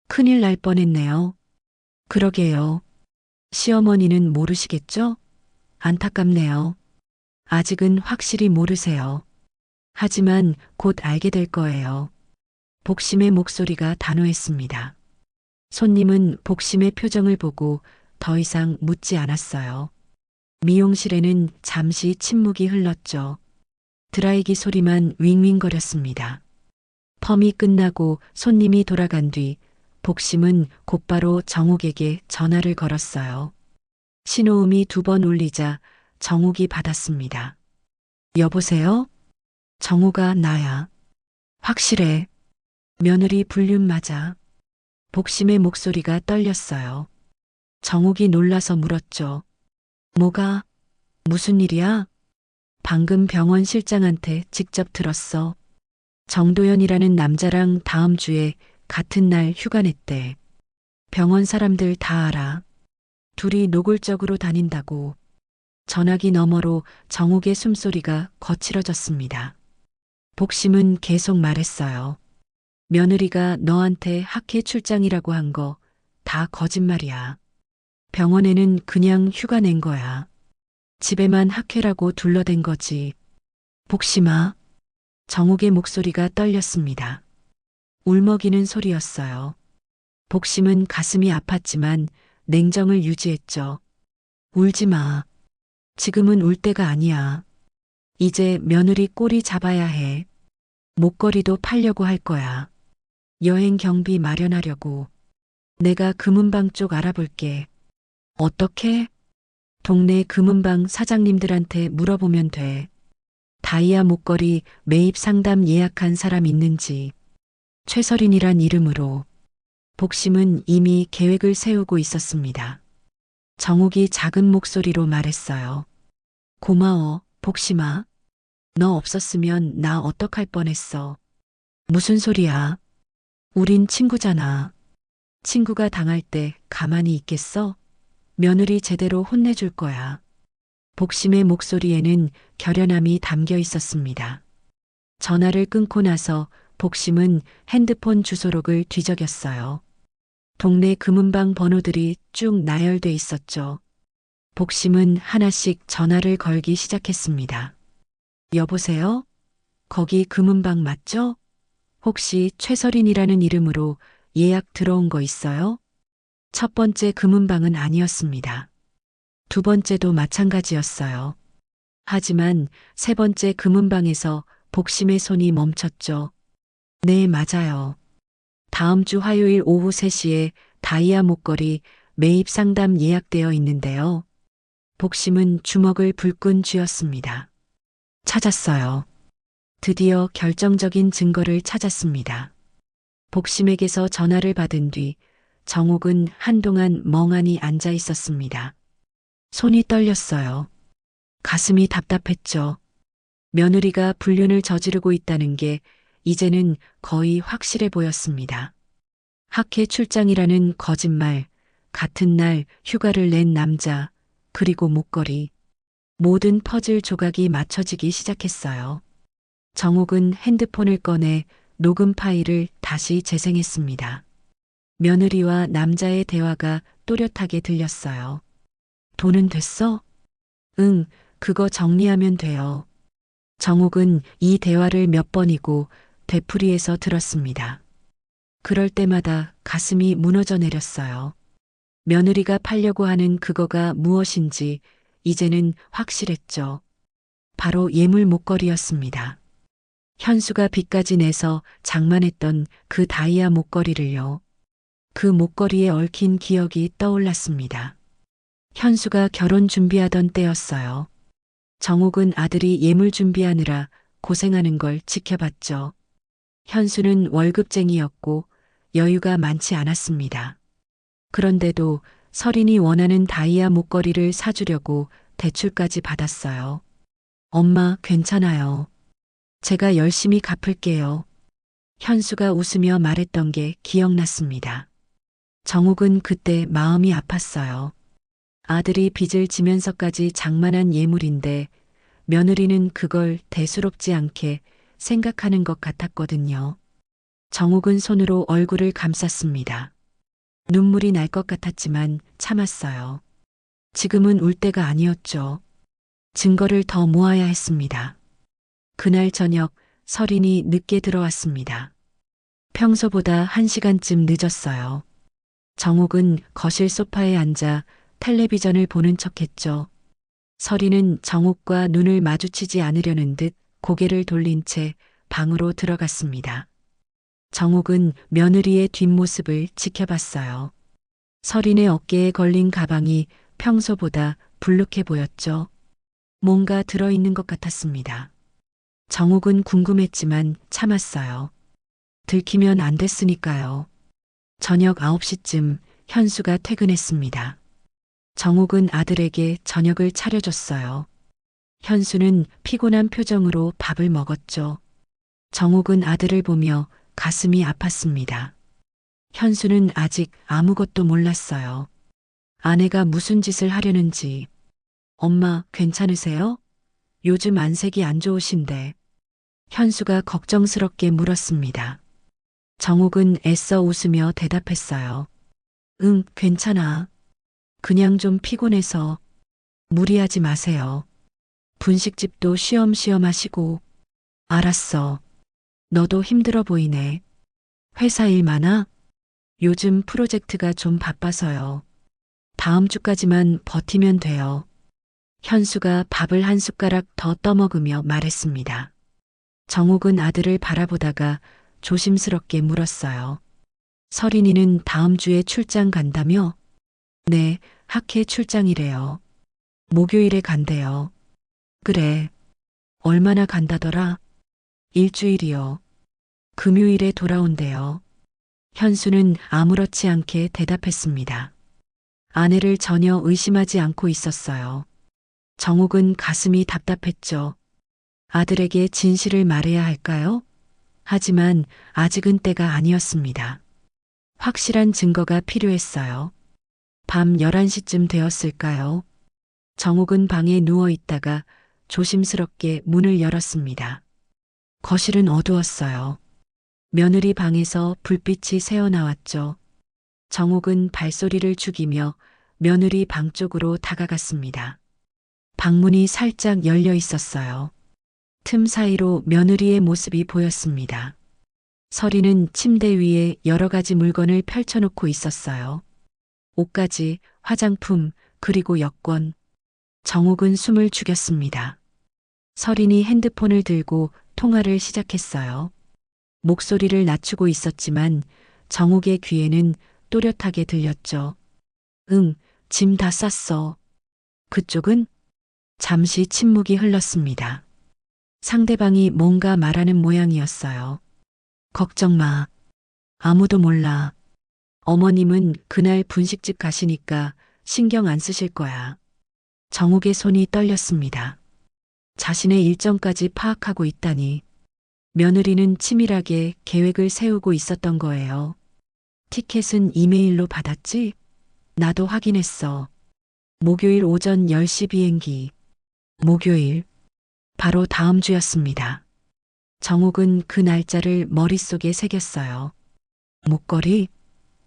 큰일 날 뻔했네요. 그러게요. 시어머니는 모르시겠죠? 안타깝네요. 아직은 확실히 모르세요. 하지만 곧 알게 될 거예요. 복심의 목소리가 단호했습니다. 손님은 복심의 표정을 보고 더 이상 묻지 않았어요. 미용실에는 잠시 침묵이 흘렀죠. 드라이기 소리만 윙윙거렸습니다. 펌이 끝나고 손님이 돌아간 뒤 복심은 곧바로 정욱에게 전화를 걸었어요. 신호음이 2번 울리자 정욱이 받았습니다. 여보세요? 정우가 나야. 확실해. 며느리 불륜 맞아. 복심의 목소리가 떨렸어요. 정욱이 놀라서 물었죠. 뭐가? 무슨 일이야? 방금 병원 실장한테 직접 들었어. 정도연이라는 남자랑 다음 주에 같은 날 휴가 냈대. 병원 사람들 다 알아. 둘이 노골적으로 다닌다고. 전화기 너머로 정욱의 숨소리가 거칠어졌습니다. 복심은 계속 말했어요. 며느리가 너한테 학회 출장이라고 한 거 다 거짓말이야. 병원에는 그냥 휴가 낸 거야. 집에만 학회라고 둘러댄 거지. 복심아. 정욱의 목소리가 떨렸습니다. 울먹이는 소리였어요. 복심은 가슴이 아팠지만 냉정을 유지했죠. 울지 마. 지금은 울 때가 아니야. 이제 며느리 꼬리 잡아야 해. 목걸이도 팔려고 할 거야. 여행 경비 마련하려고. 내가 금은방 쪽 알아볼게. 어떻게? 동네 금은방 사장님들한테 물어보면 돼. 다이아 목걸이 매입 상담 예약한 사람 있는지. 최설인이란 이름으로. 복심은 이미 계획을 세우고 있었습니다. 정욱이 작은 목소리로 말했어요. 고마워, 복심아. 너 없었으면 나 어떡할 뻔했어. 무슨 소리야? 우린 친구잖아. 친구가 당할 때 가만히 있겠어? 며느리 제대로 혼내줄 거야. 복심의 목소리에는 결연함이 담겨 있었습니다. 전화를 끊고 나서 복심은 핸드폰 주소록을 뒤적였어요. 동네 금은방 번호들이 쭉 나열돼 있었죠. 복심은 하나씩 전화를 걸기 시작했습니다. 여보세요? 거기 금은방 맞죠? 혹시 최설인이라는 이름으로 예약 들어온 거 있어요? 첫 번째 금은방은 아니었습니다. 두 번째도 마찬가지였어요. 하지만 세 번째 금은방에서 복심의 손이 멈췄죠. 네, 맞아요. 다음 주 화요일 오후 3시에 다이아 목걸이 매입 상담 예약되어 있는데요. 복심은 주먹을 불끈 쥐었습니다. 찾았어요. 드디어 결정적인 증거를 찾았습니다. 복심에게서 전화를 받은 뒤 정옥은 한동안 멍하니 앉아 있었습니다. 손이 떨렸어요. 가슴이 답답했죠. 며느리가 불륜을 저지르고 있다는 게 이제는 거의 확실해 보였습니다. 학회 출장이라는 거짓말, 같은 날 휴가를 낸 남자, 그리고 목걸이. 모든 퍼즐 조각이 맞춰지기 시작했어요. 정옥은 핸드폰을 꺼내 녹음 파일을 다시 재생했습니다. 며느리와 남자의 대화가 또렷하게 들렸어요. 돈은 됐어? 응, 그거 정리하면 돼요. 정옥은 이 대화를 몇 번이고 되풀이해서 들었습니다. 그럴 때마다 가슴이 무너져 내렸어요. 며느리가 팔려고 하는 그거가 무엇인지 이제는 확실했죠. 바로 예물 목걸이였습니다. 현수가 빚까지 내서 장만했던 그 다이아 목걸이를요. 그 목걸이에 얽힌 기억이 떠올랐습니다. 현수가 결혼 준비하던 때였어요. 정옥은 아들이 예물 준비하느라 고생하는 걸 지켜봤죠. 현수는 월급쟁이였고 여유가 많지 않았습니다. 그런데도 설인이 원하는 다이아 목걸이를 사주려고 대출까지 받았어요. 엄마, 괜찮아요. 제가 열심히 갚을게요. 현수가 웃으며 말했던 게 기억났습니다. 정옥은 그때 마음이 아팠어요. 아들이 빚을 지면서까지 장만한 예물인데 며느리는 그걸 대수롭지 않게 생각하는 것 같았거든요. 정옥은 손으로 얼굴을 감쌌습니다. 눈물이 날 것 같았지만 참았어요. 지금은 울 때가 아니었죠. 증거를 더 모아야 했습니다. 그날 저녁 설인이 늦게 들어왔습니다. 평소보다 1시간쯤 늦었어요. 정옥은 거실 소파에 앉아 텔레비전을 보는 척했죠. 설인은 정옥과 눈을 마주치지 않으려는 듯 고개를 돌린 채 방으로 들어갔습니다. 정옥은 며느리의 뒷모습을 지켜봤어요. 설인의 어깨에 걸린 가방이 평소보다 불룩해 보였죠. 뭔가 들어있는 것 같았습니다. 정옥은 궁금했지만 참았어요. 들키면 안 됐으니까요. 저녁 9시쯤 현수가 퇴근했습니다. 정옥은 아들에게 저녁을 차려줬어요. 현수는 피곤한 표정으로 밥을 먹었죠. 정옥은 아들을 보며 가슴이 아팠습니다. 현수는 아직 아무것도 몰랐어요. 아내가 무슨 짓을 하려는지. 엄마, 괜찮으세요? 요즘 안색이 안 좋으신데. 현수가 걱정스럽게 물었습니다. 정옥은 애써 웃으며 대답했어요. 응, 괜찮아. 그냥 좀 피곤해서. 무리하지 마세요. 분식집도 쉬엄쉬엄 하시고. 알았어. 너도 힘들어 보이네. 회사 일 많아? 요즘 프로젝트가 좀 바빠서요. 다음 주까지만 버티면 돼요. 현수가 밥을 한 숟가락 더 떠먹으며 말했습니다. 정옥은 아들을 바라보다가 조심스럽게 물었어요. 설인이는 다음 주에 출장 간다며? 네, 학회 출장이래요. 목요일에 간대요. 그래. 얼마나 간다더라? 일주일이요. 금요일에 돌아온대요. 현수는 아무렇지 않게 대답했습니다. 아내를 전혀 의심하지 않고 있었어요. 정옥은 가슴이 답답했죠. 아들에게 진실을 말해야 할까요? 하지만 아직은 때가 아니었습니다. 확실한 증거가 필요했어요. 밤 11시쯤 되었을까요? 정옥은 방에 누워 있다가 조심스럽게 문을 열었습니다. 거실은 어두웠어요. 며느리 방에서 불빛이 새어나왔죠. 정옥은 발소리를 죽이며 며느리 방 쪽으로 다가갔습니다. 방문이 살짝 열려 있었어요. 틈 사이로 며느리의 모습이 보였습니다. 설이는 침대 위에 여러 가지 물건을 펼쳐놓고 있었어요. 옷가지, 화장품, 그리고 여권. 정옥은 숨을 죽였습니다. 설인이 핸드폰을 들고 통화를 시작했어요. 목소리를 낮추고 있었지만 정옥의 귀에는 또렷하게 들렸죠. 응, 짐 다 쌌어. 그쪽은? 잠시 침묵이 흘렀습니다. 상대방이 뭔가 말하는 모양이었어요. 걱정 마. 아무도 몰라. 어머님은 그날 분식집 가시니까 신경 안 쓰실 거야. 정욱의 손이 떨렸습니다. 자신의 일정까지 파악하고 있다니. 며느리는 치밀하게 계획을 세우고 있었던 거예요. 티켓은 이메일로 받았지? 나도 확인했어. 목요일 오전 10시 비행기. 목요일. 바로 다음 주였습니다. 정욱은 그 날짜를 머릿속에 새겼어요. 목걸이?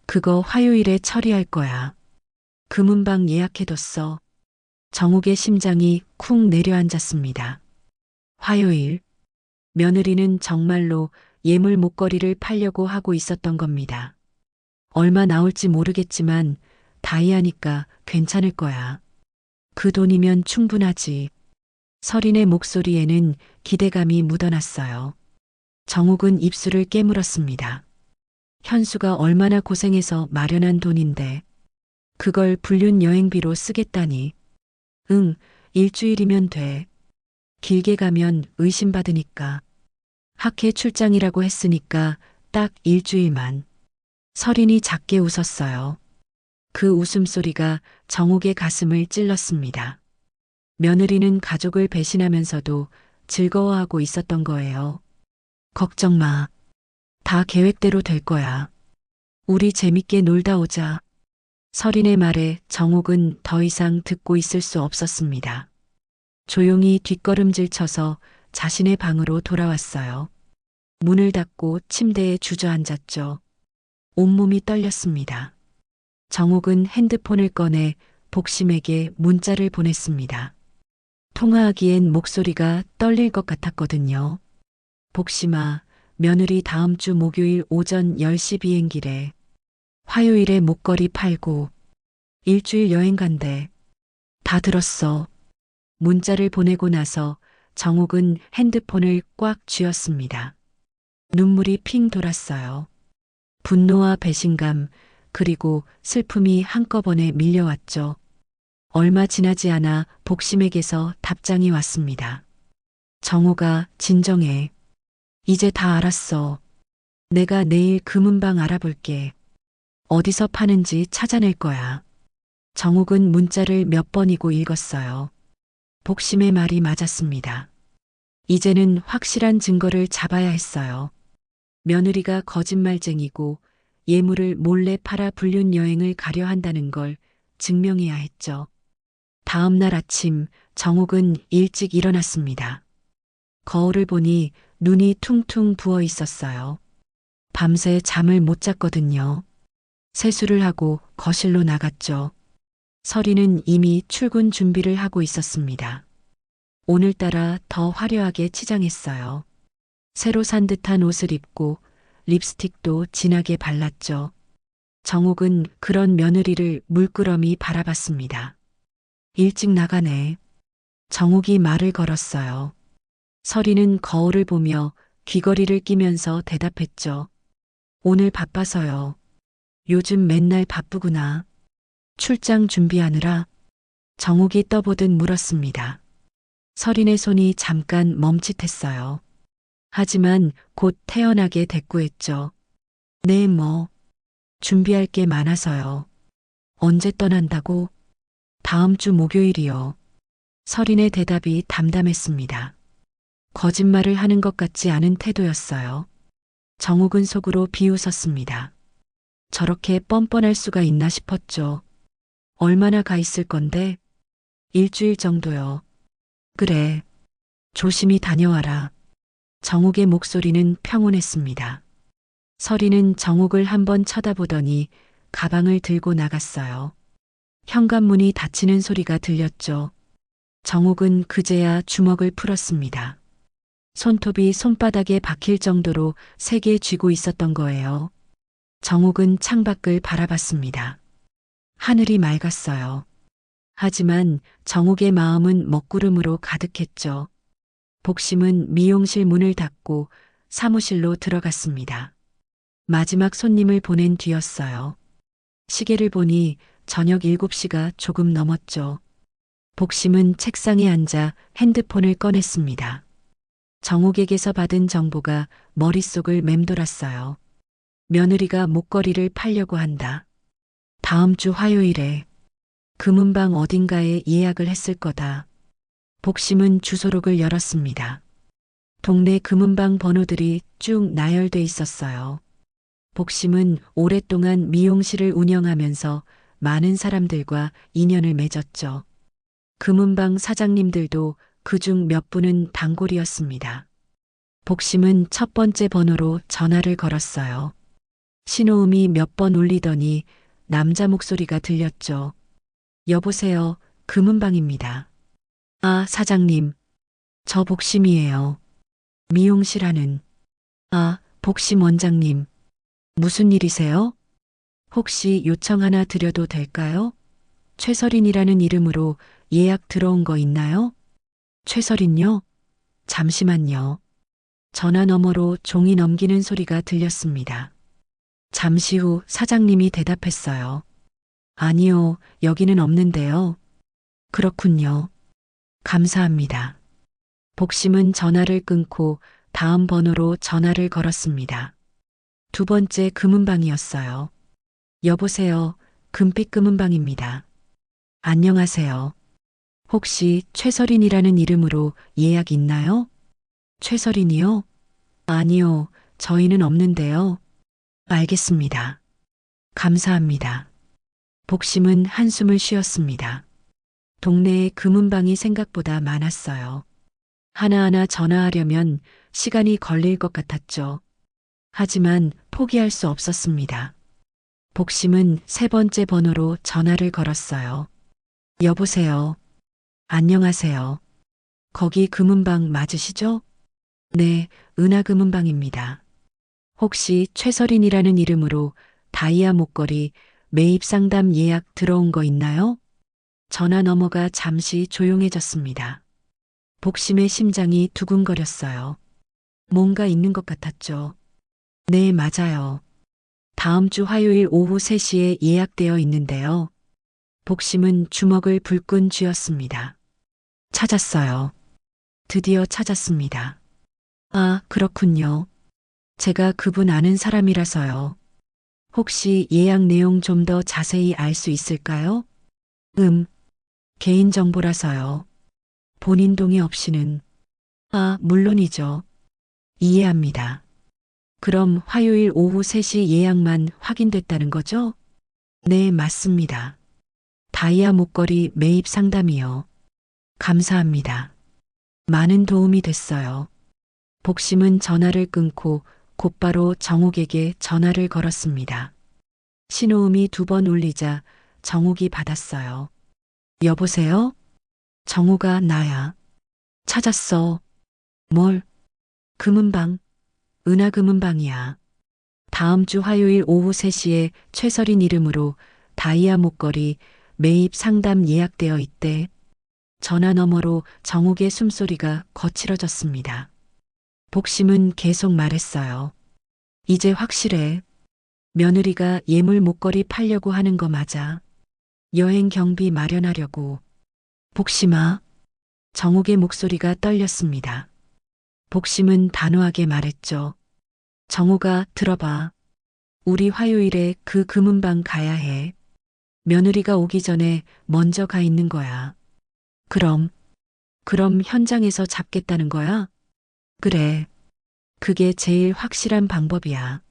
그거 화요일에 처리할 거야. 금은방 예약해뒀어. 정욱의 심장이 쿵 내려앉았습니다. 화요일. 며느리는 정말로 예물 목걸이를 팔려고 하고 있었던 겁니다. 얼마 나올지 모르겠지만 다이아니까 괜찮을 거야. 그 돈이면 충분하지. 서린의 목소리에는 기대감이 묻어났어요. 정욱은 입술을 깨물었습니다. 현수가 얼마나 고생해서 마련한 돈인데 그걸 불륜 여행비로 쓰겠다니. 응, 일주일이면 돼. 길게 가면 의심받으니까. 학회 출장이라고 했으니까 딱 일주일만. 서린이 작게 웃었어요. 그 웃음소리가 정욱의 가슴을 찔렀습니다. 며느리는 가족을 배신하면서도 즐거워하고 있었던 거예요. 걱정 마. 다 계획대로 될 거야. 우리 재밌게 놀다 오자. 서린의 말에 정욱은 더 이상 듣고 있을 수 없었습니다. 조용히 뒷걸음질 쳐서 자신의 방으로 돌아왔어요. 문을 닫고 침대에 주저앉았죠. 온몸이 떨렸습니다. 정욱은 핸드폰을 꺼내 복심에게 문자를 보냈습니다. 통화하기엔 목소리가 떨릴 것 같았거든요. 복심아, 며느리 다음 주 목요일 오전 10시 비행기래. 화요일에 목걸이 팔고 일주일 여행 간대. 다 들었어. 문자를 보내고 나서 정욱은 핸드폰을 꽉 쥐었습니다. 눈물이 핑 돌았어요. 분노와 배신감, 그리고 슬픔이 한꺼번에 밀려왔죠. 얼마 지나지 않아 복심에게서 답장이 왔습니다. 정우가 진정해. 이제 다 알았어. 내가 내일 금은방 알아볼게. 어디서 파는지 찾아낼 거야. 정욱은 문자를 몇 번이고 읽었어요. 복심의 말이 맞았습니다. 이제는 확실한 증거를 잡아야 했어요. 며느리가 거짓말쟁이고 예물을 몰래 팔아 불륜 여행을 가려 한다는 걸 증명해야 했죠. 다음 날 아침 정욱은 일찍 일어났습니다. 거울을 보니 눈이 퉁퉁 부어 있었어요. 밤새 잠을 못 잤거든요. 세수를 하고 거실로 나갔죠. 서리는 이미 출근 준비를 하고 있었습니다. 오늘따라 더 화려하게 치장했어요. 새로 산 듯한 옷을 입고 립스틱도 진하게 발랐죠. 정욱은 그런 며느리를 물끄러미 바라봤습니다. 일찍 나가네. 정욱이 말을 걸었어요. 서리는 거울을 보며 귀걸이를 끼면서 대답했죠. 오늘 바빠서요. 요즘 맨날 바쁘구나. 출장 준비하느라. 정욱이 떠보듯 물었습니다. 서린의 손이 잠깐 멈칫했어요. 하지만 곧 태연하게 대꾸했죠. 네, 뭐. 준비할 게 많아서요. 언제 떠난다고? 다음 주 목요일이요. 서린의 대답이 담담했습니다. 거짓말을 하는 것 같지 않은 태도였어요. 정욱은 속으로 비웃었습니다. 저렇게 뻔뻔할 수가 있나 싶었죠. 얼마나 가 있을 건데? 일주일 정도요. 그래. 조심히 다녀와라. 정욱의 목소리는 평온했습니다. 서리는 정욱을 한번 쳐다보더니 가방을 들고 나갔어요. 현관문이 닫히는 소리가 들렸죠. 정욱은 그제야 주먹을 풀었습니다. 손톱이 손바닥에 박힐 정도로 세게 쥐고 있었던 거예요. 정욱은 창밖을 바라봤습니다. 하늘이 맑았어요. 하지만 정욱의 마음은 먹구름으로 가득했죠. 복심은 미용실 문을 닫고 사무실로 들어갔습니다. 마지막 손님을 보낸 뒤였어요. 시계를 보니 저녁 7시가 조금 넘었죠. 복심은 책상에 앉아 핸드폰을 꺼냈습니다. 정욱에게서 받은 정보가 머릿속을 맴돌았어요. 며느리가 목걸이를 팔려고 한다. 다음 주 화요일에 금은방 어딘가에 예약을 했을 거다. 복심은 주소록을 열었습니다. 동네 금은방 번호들이 쭉 나열돼 있었어요. 복심은 오랫동안 미용실을 운영하면서 많은 사람들과 인연을 맺었죠. 금은방 사장님들도 그중 몇 분은 단골이었습니다. 복심은 첫 번째 번호로 전화를 걸었어요. 신호음이 몇 번 울리더니 남자 목소리가 들렸죠. 여보세요, 금은방입니다. 아, 사장님. 저 복심이에요. 미용실 하는. 아, 복심 원장님. 무슨 일이세요? 혹시 요청 하나 드려도 될까요? 최설인이라는 이름으로 예약 들어온 거 있나요? 최설인요? 잠시만요. 전화 너머로 종이 넘기는 소리가 들렸습니다. 잠시 후 사장님이 대답했어요. 아니요, 여기는 없는데요. 그렇군요. 감사합니다. 복심은 전화를 끊고 다음 번호로 전화를 걸었습니다. 두 번째 금은방이었어요. 여보세요, 금빛 금은방입니다. 안녕하세요. 혹시 최설인이라는 이름으로 예약 있나요? 최설인이요? 아니요, 저희는 없는데요. 알겠습니다. 감사합니다. 복심은 한숨을 쉬었습니다. 동네에 금은방이 생각보다 많았어요. 하나하나 전화하려면 시간이 걸릴 것 같았죠. 하지만 포기할 수 없었습니다. 복심은 세 번째 번호로 전화를 걸었어요. 여보세요. 안녕하세요. 거기 금은방 맞으시죠? 네, 은하금은방입니다. 혹시 최설인이라는 이름으로 다이아 목걸이 매입 상담 예약 들어온 거 있나요? 전화 너머가 잠시 조용해졌습니다. 복심의 심장이 두근거렸어요. 뭔가 있는 것 같았죠. 네, 맞아요. 다음 주 화요일 오후 3시에 예약되어 있는데요. 복심은 주먹을 불끈 쥐었습니다. 찾았어요. 드디어 찾았습니다. 아, 그렇군요. 제가 그분 아는 사람이라서요. 혹시 예약 내용 좀 더 자세히 알 수 있을까요? 개인정보라서요. 본인 동의 없이는. 아, 물론이죠. 이해합니다. 그럼 화요일 오후 3시 예약만 확인됐다는 거죠? 네, 맞습니다. 다이아 목걸이 매입 상담이요. 감사합니다. 많은 도움이 됐어요. 복심은 전화를 끊고 곧바로 정욱에게 전화를 걸었습니다. 신호음이 2번 울리자 정욱이 받았어요. 여보세요? 정욱아, 나야. 찾았어. 뭘? 금은방. 은하금은방이야. 다음 주 화요일 오후 3시에 최설인 이름으로 다이아 목걸이 매입 상담 예약되어 있대. 전화 너머로 정욱의 숨소리가 거칠어졌습니다. 복심은 계속 말했어요. 이제 확실해. 며느리가 예물 목걸이 팔려고 하는 거 맞아. 여행 경비 마련하려고. 복심아. 정욱의 목소리가 떨렸습니다. 복심은 단호하게 말했죠. 정욱아, 들어봐. 우리 화요일에 그 금은방 가야 해. 며느리가 오기 전에 먼저 가 있는 거야. 그럼 현장에서 잡겠다는 거야? 그래. 그게 제일 확실한 방법이야.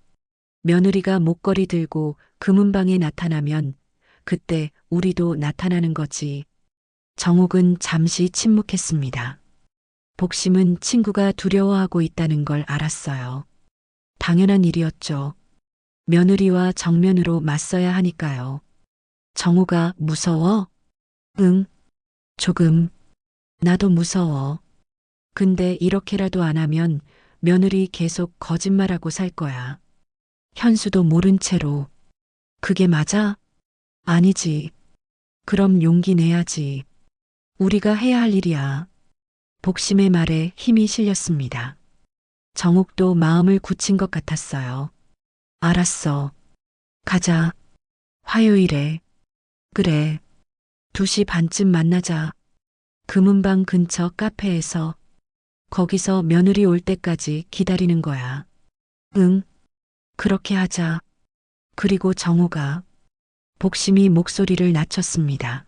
며느리가 목걸이 들고 금은방에 나타나면 그때 우리도 나타나는 거지. 정욱은 잠시 침묵했습니다. 복심은 친구가 두려워하고 있다는 걸 알았어요. 당연한 일이었죠. 며느리와 정면으로 맞서야 하니까요. 정우가 무서워? 응, 조금. 나도 무서워. 근데 이렇게라도 안 하면 며느리 계속 거짓말하고 살 거야. 현수도 모른 채로. 그게 맞아? 아니지. 그럼 용기 내야지. 우리가 해야 할 일이야. 복심의 말에 힘이 실렸습니다. 정욱도 마음을 굳힌 것 같았어요. 알았어. 가자. 화요일에. 그래. 2시 반쯤 만나자. 금은방 근처 카페에서 거기서 며느리 올 때까지 기다리는 거야. 응, 그렇게 하자. 그리고 정우가 복심이 목소리를 낮췄습니다.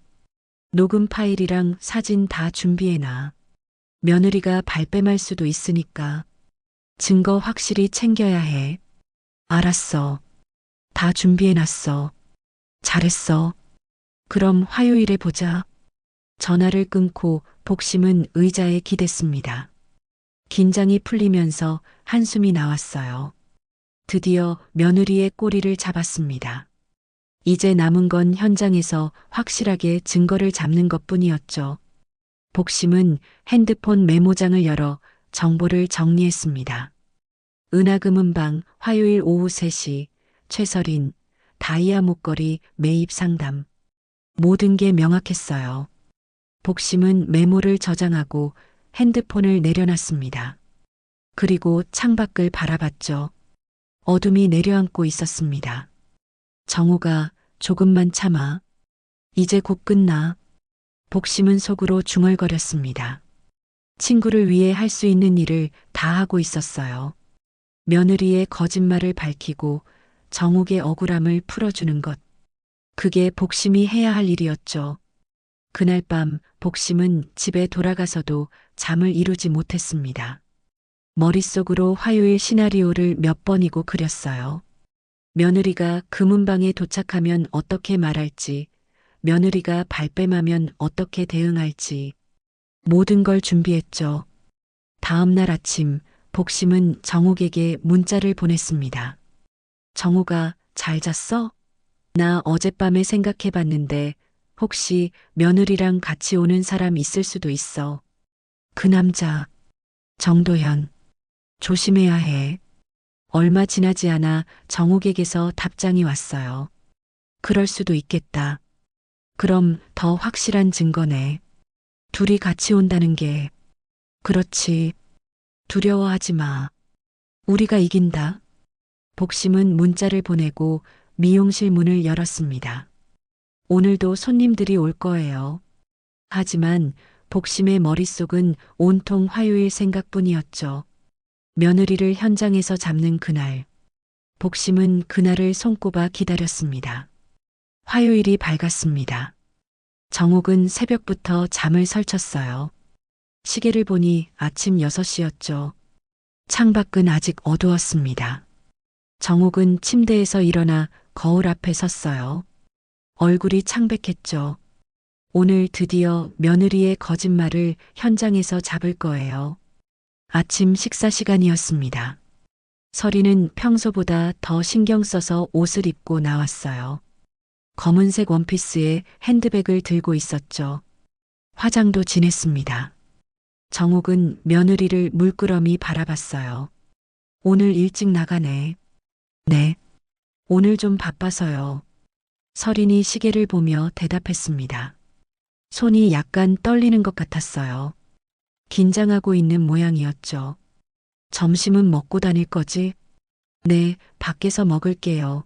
녹음 파일이랑 사진 다 준비해놔. 며느리가 발뺌할 수도 있으니까 증거 확실히 챙겨야 해. 알았어. 다 준비해놨어. 잘했어. 그럼 화요일에 보자. 전화를 끊고 복심은 의자에 기댔습니다. 긴장이 풀리면서 한숨이 나왔어요. 드디어 며느리의 꼬리를 잡았습니다. 이제 남은 건 현장에서 확실하게 증거를 잡는 것뿐이었죠. 복심은 핸드폰 메모장을 열어 정보를 정리했습니다. 은하금은방 화요일 오후 3시 최설인 다이아 목걸이 매입 상담. 모든 게 명확했어요. 복심은 메모를 저장하고 핸드폰을 내려놨습니다. 그리고 창밖을 바라봤죠. 어둠이 내려앉고 있었습니다. 정우가 조금만 참아. 이제 곧 끝나. 복심은 속으로 중얼거렸습니다. 친구를 위해 할 수 있는 일을 다 하고 있었어요. 며느리의 거짓말을 밝히고 정욱의 억울함을 풀어주는 것. 그게 복심이 해야 할 일이었죠. 그날 밤 복심은 집에 돌아가서도 잠을 이루지 못했습니다. 머릿속으로 화요일 시나리오를 몇 번이고 그렸어요. 며느리가 금은방에 도착하면 어떻게 말할지, 며느리가 발뺌하면 어떻게 대응할지, 모든 걸 준비했죠. 다음 날 아침, 복심은 정욱에게 문자를 보냈습니다. 정우가 잘 잤어? 나 어젯밤에 생각해봤는데 혹시 며느리랑 같이 오는 사람 있을 수도 있어. 그 남자, 정도현. 조심해야 해. 얼마 지나지 않아 정욱에게서 답장이 왔어요. 그럴 수도 있겠다. 그럼 더 확실한 증거네. 둘이 같이 온다는 게. 그렇지. 두려워하지 마. 우리가 이긴다. 복심은 문자를 보내고 미용실 문을 열었습니다. 오늘도 손님들이 올 거예요. 하지만 복심의 머릿속은 온통 화요일 생각뿐이었죠. 며느리를 현장에서 잡는 그날. 복심은 그날을 손꼽아 기다렸습니다. 화요일이 밝았습니다. 정욱은 새벽부터 잠을 설쳤어요. 시계를 보니 아침 6시였죠. 창밖은 아직 어두웠습니다. 정욱은 침대에서 일어나 거울 앞에 섰어요. 얼굴이 창백했죠. 오늘 드디어 며느리의 거짓말을 현장에서 잡을 거예요. 아침 식사 시간이었습니다. 설이는 평소보다 더 신경 써서 옷을 입고 나왔어요. 검은색 원피스에 핸드백을 들고 있었죠. 화장도 진했습니다. 정욱은 며느리를 물끄러미 바라봤어요. 오늘 일찍 나가네. 네. 오늘 좀 바빠서요. 설인이 시계를 보며 대답했습니다. 손이 약간 떨리는 것 같았어요. 긴장하고 있는 모양이었죠. 점심은 먹고 다닐 거지? 네, 밖에서 먹을게요.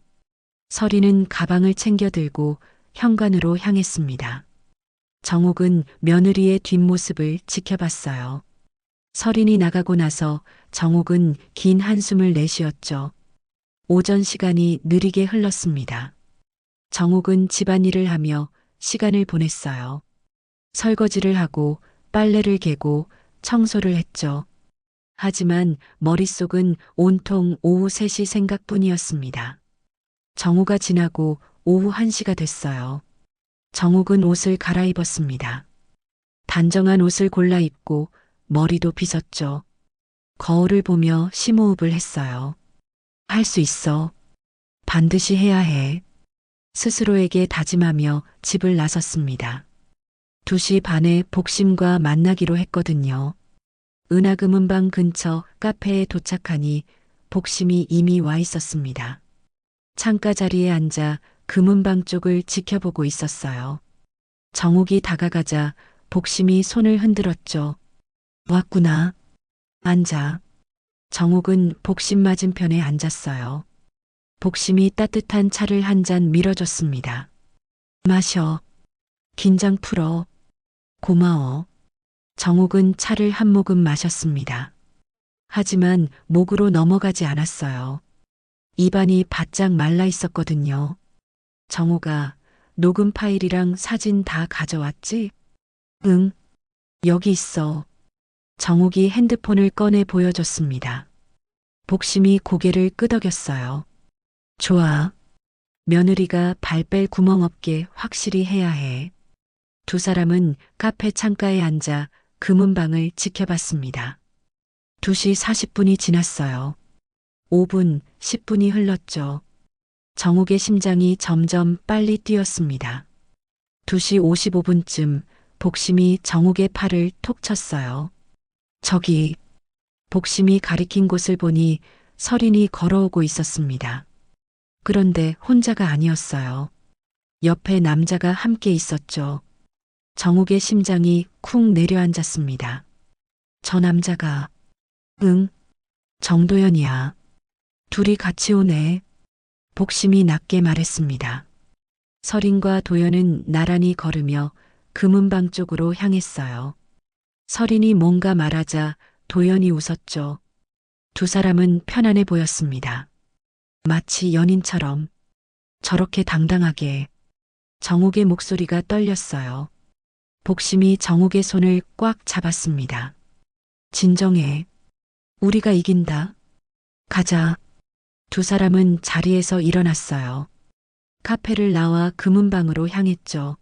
설이는 가방을 챙겨 들고 현관으로 향했습니다. 정욱은 며느리의 뒷모습을 지켜봤어요. 설인이 나가고 나서 정욱은 긴 한숨을 내쉬었죠. 오전 시간이 느리게 흘렀습니다. 정욱은 집안일을 하며 시간을 보냈어요. 설거지를 하고 빨래를 개고 청소를 했죠. 하지만 머릿속은 온통 오후 3시 생각뿐이었습니다. 정우가 지나고 오후 1시가 됐어요. 정욱은 옷을 갈아입었습니다. 단정한 옷을 골라 입고 머리도 빗었죠. 거울을 보며 심호흡을 했어요. 할 수 있어. 반드시 해야 해. 스스로에게 다짐하며 집을 나섰습니다. 2시 반에 복심과 만나기로 했거든요. 은하금은방 근처 카페에 도착하니 복심이 이미 와 있었습니다. 창가 자리에 앉아 금은방 쪽을 지켜보고 있었어요. 정욱이 다가가자 복심이 손을 흔들었죠. 왔구나. 앉아. 정욱은 복심 맞은편에 앉았어요. 복심이 따뜻한 차를 한 잔 밀어줬습니다. 마셔. 긴장 풀어. 고마워. 정욱은 차를 한 모금 마셨습니다. 하지만 목으로 넘어가지 않았어요. 입안이 바짝 말라 있었거든요. 정우가 녹음 파일이랑 사진 다 가져왔지? 응, 여기 있어. 정욱이 핸드폰을 꺼내 보여줬습니다. 복심이 고개를 끄덕였어요. 좋아. 며느리가 발 뺄 구멍 없게 확실히 해야 해. 두 사람은 카페 창가에 앉아 금은방을 지켜봤습니다. 2시 40분이 지났어요. 5분, 10분이 흘렀죠. 정욱의 심장이 점점 빨리 뛰었습니다. 2시 55분쯤 복심이 정욱의 팔을 톡 쳤어요. 저기, 복심이 가리킨 곳을 보니 설인이 걸어오고 있었습니다. 그런데 혼자가 아니었어요. 옆에 남자가 함께 있었죠. 정욱의 심장이 쿵 내려앉았습니다. 저 남자가, 응, 정도연이야. 둘이 같이 오네. 복심이 낮게 말했습니다. 설인과 도연은 나란히 걸으며 금은방 쪽으로 향했어요. 설인이 뭔가 말하자 도연이 웃었죠. 두 사람은 편안해 보였습니다. 마치 연인처럼 저렇게 당당하게. 정욱의 목소리가 떨렸어요. 복심이 정욱의 손을 꽉 잡았습니다. 진정해. 우리가 이긴다. 가자. 두 사람은 자리에서 일어났어요. 카페를 나와 금은방으로 향했죠.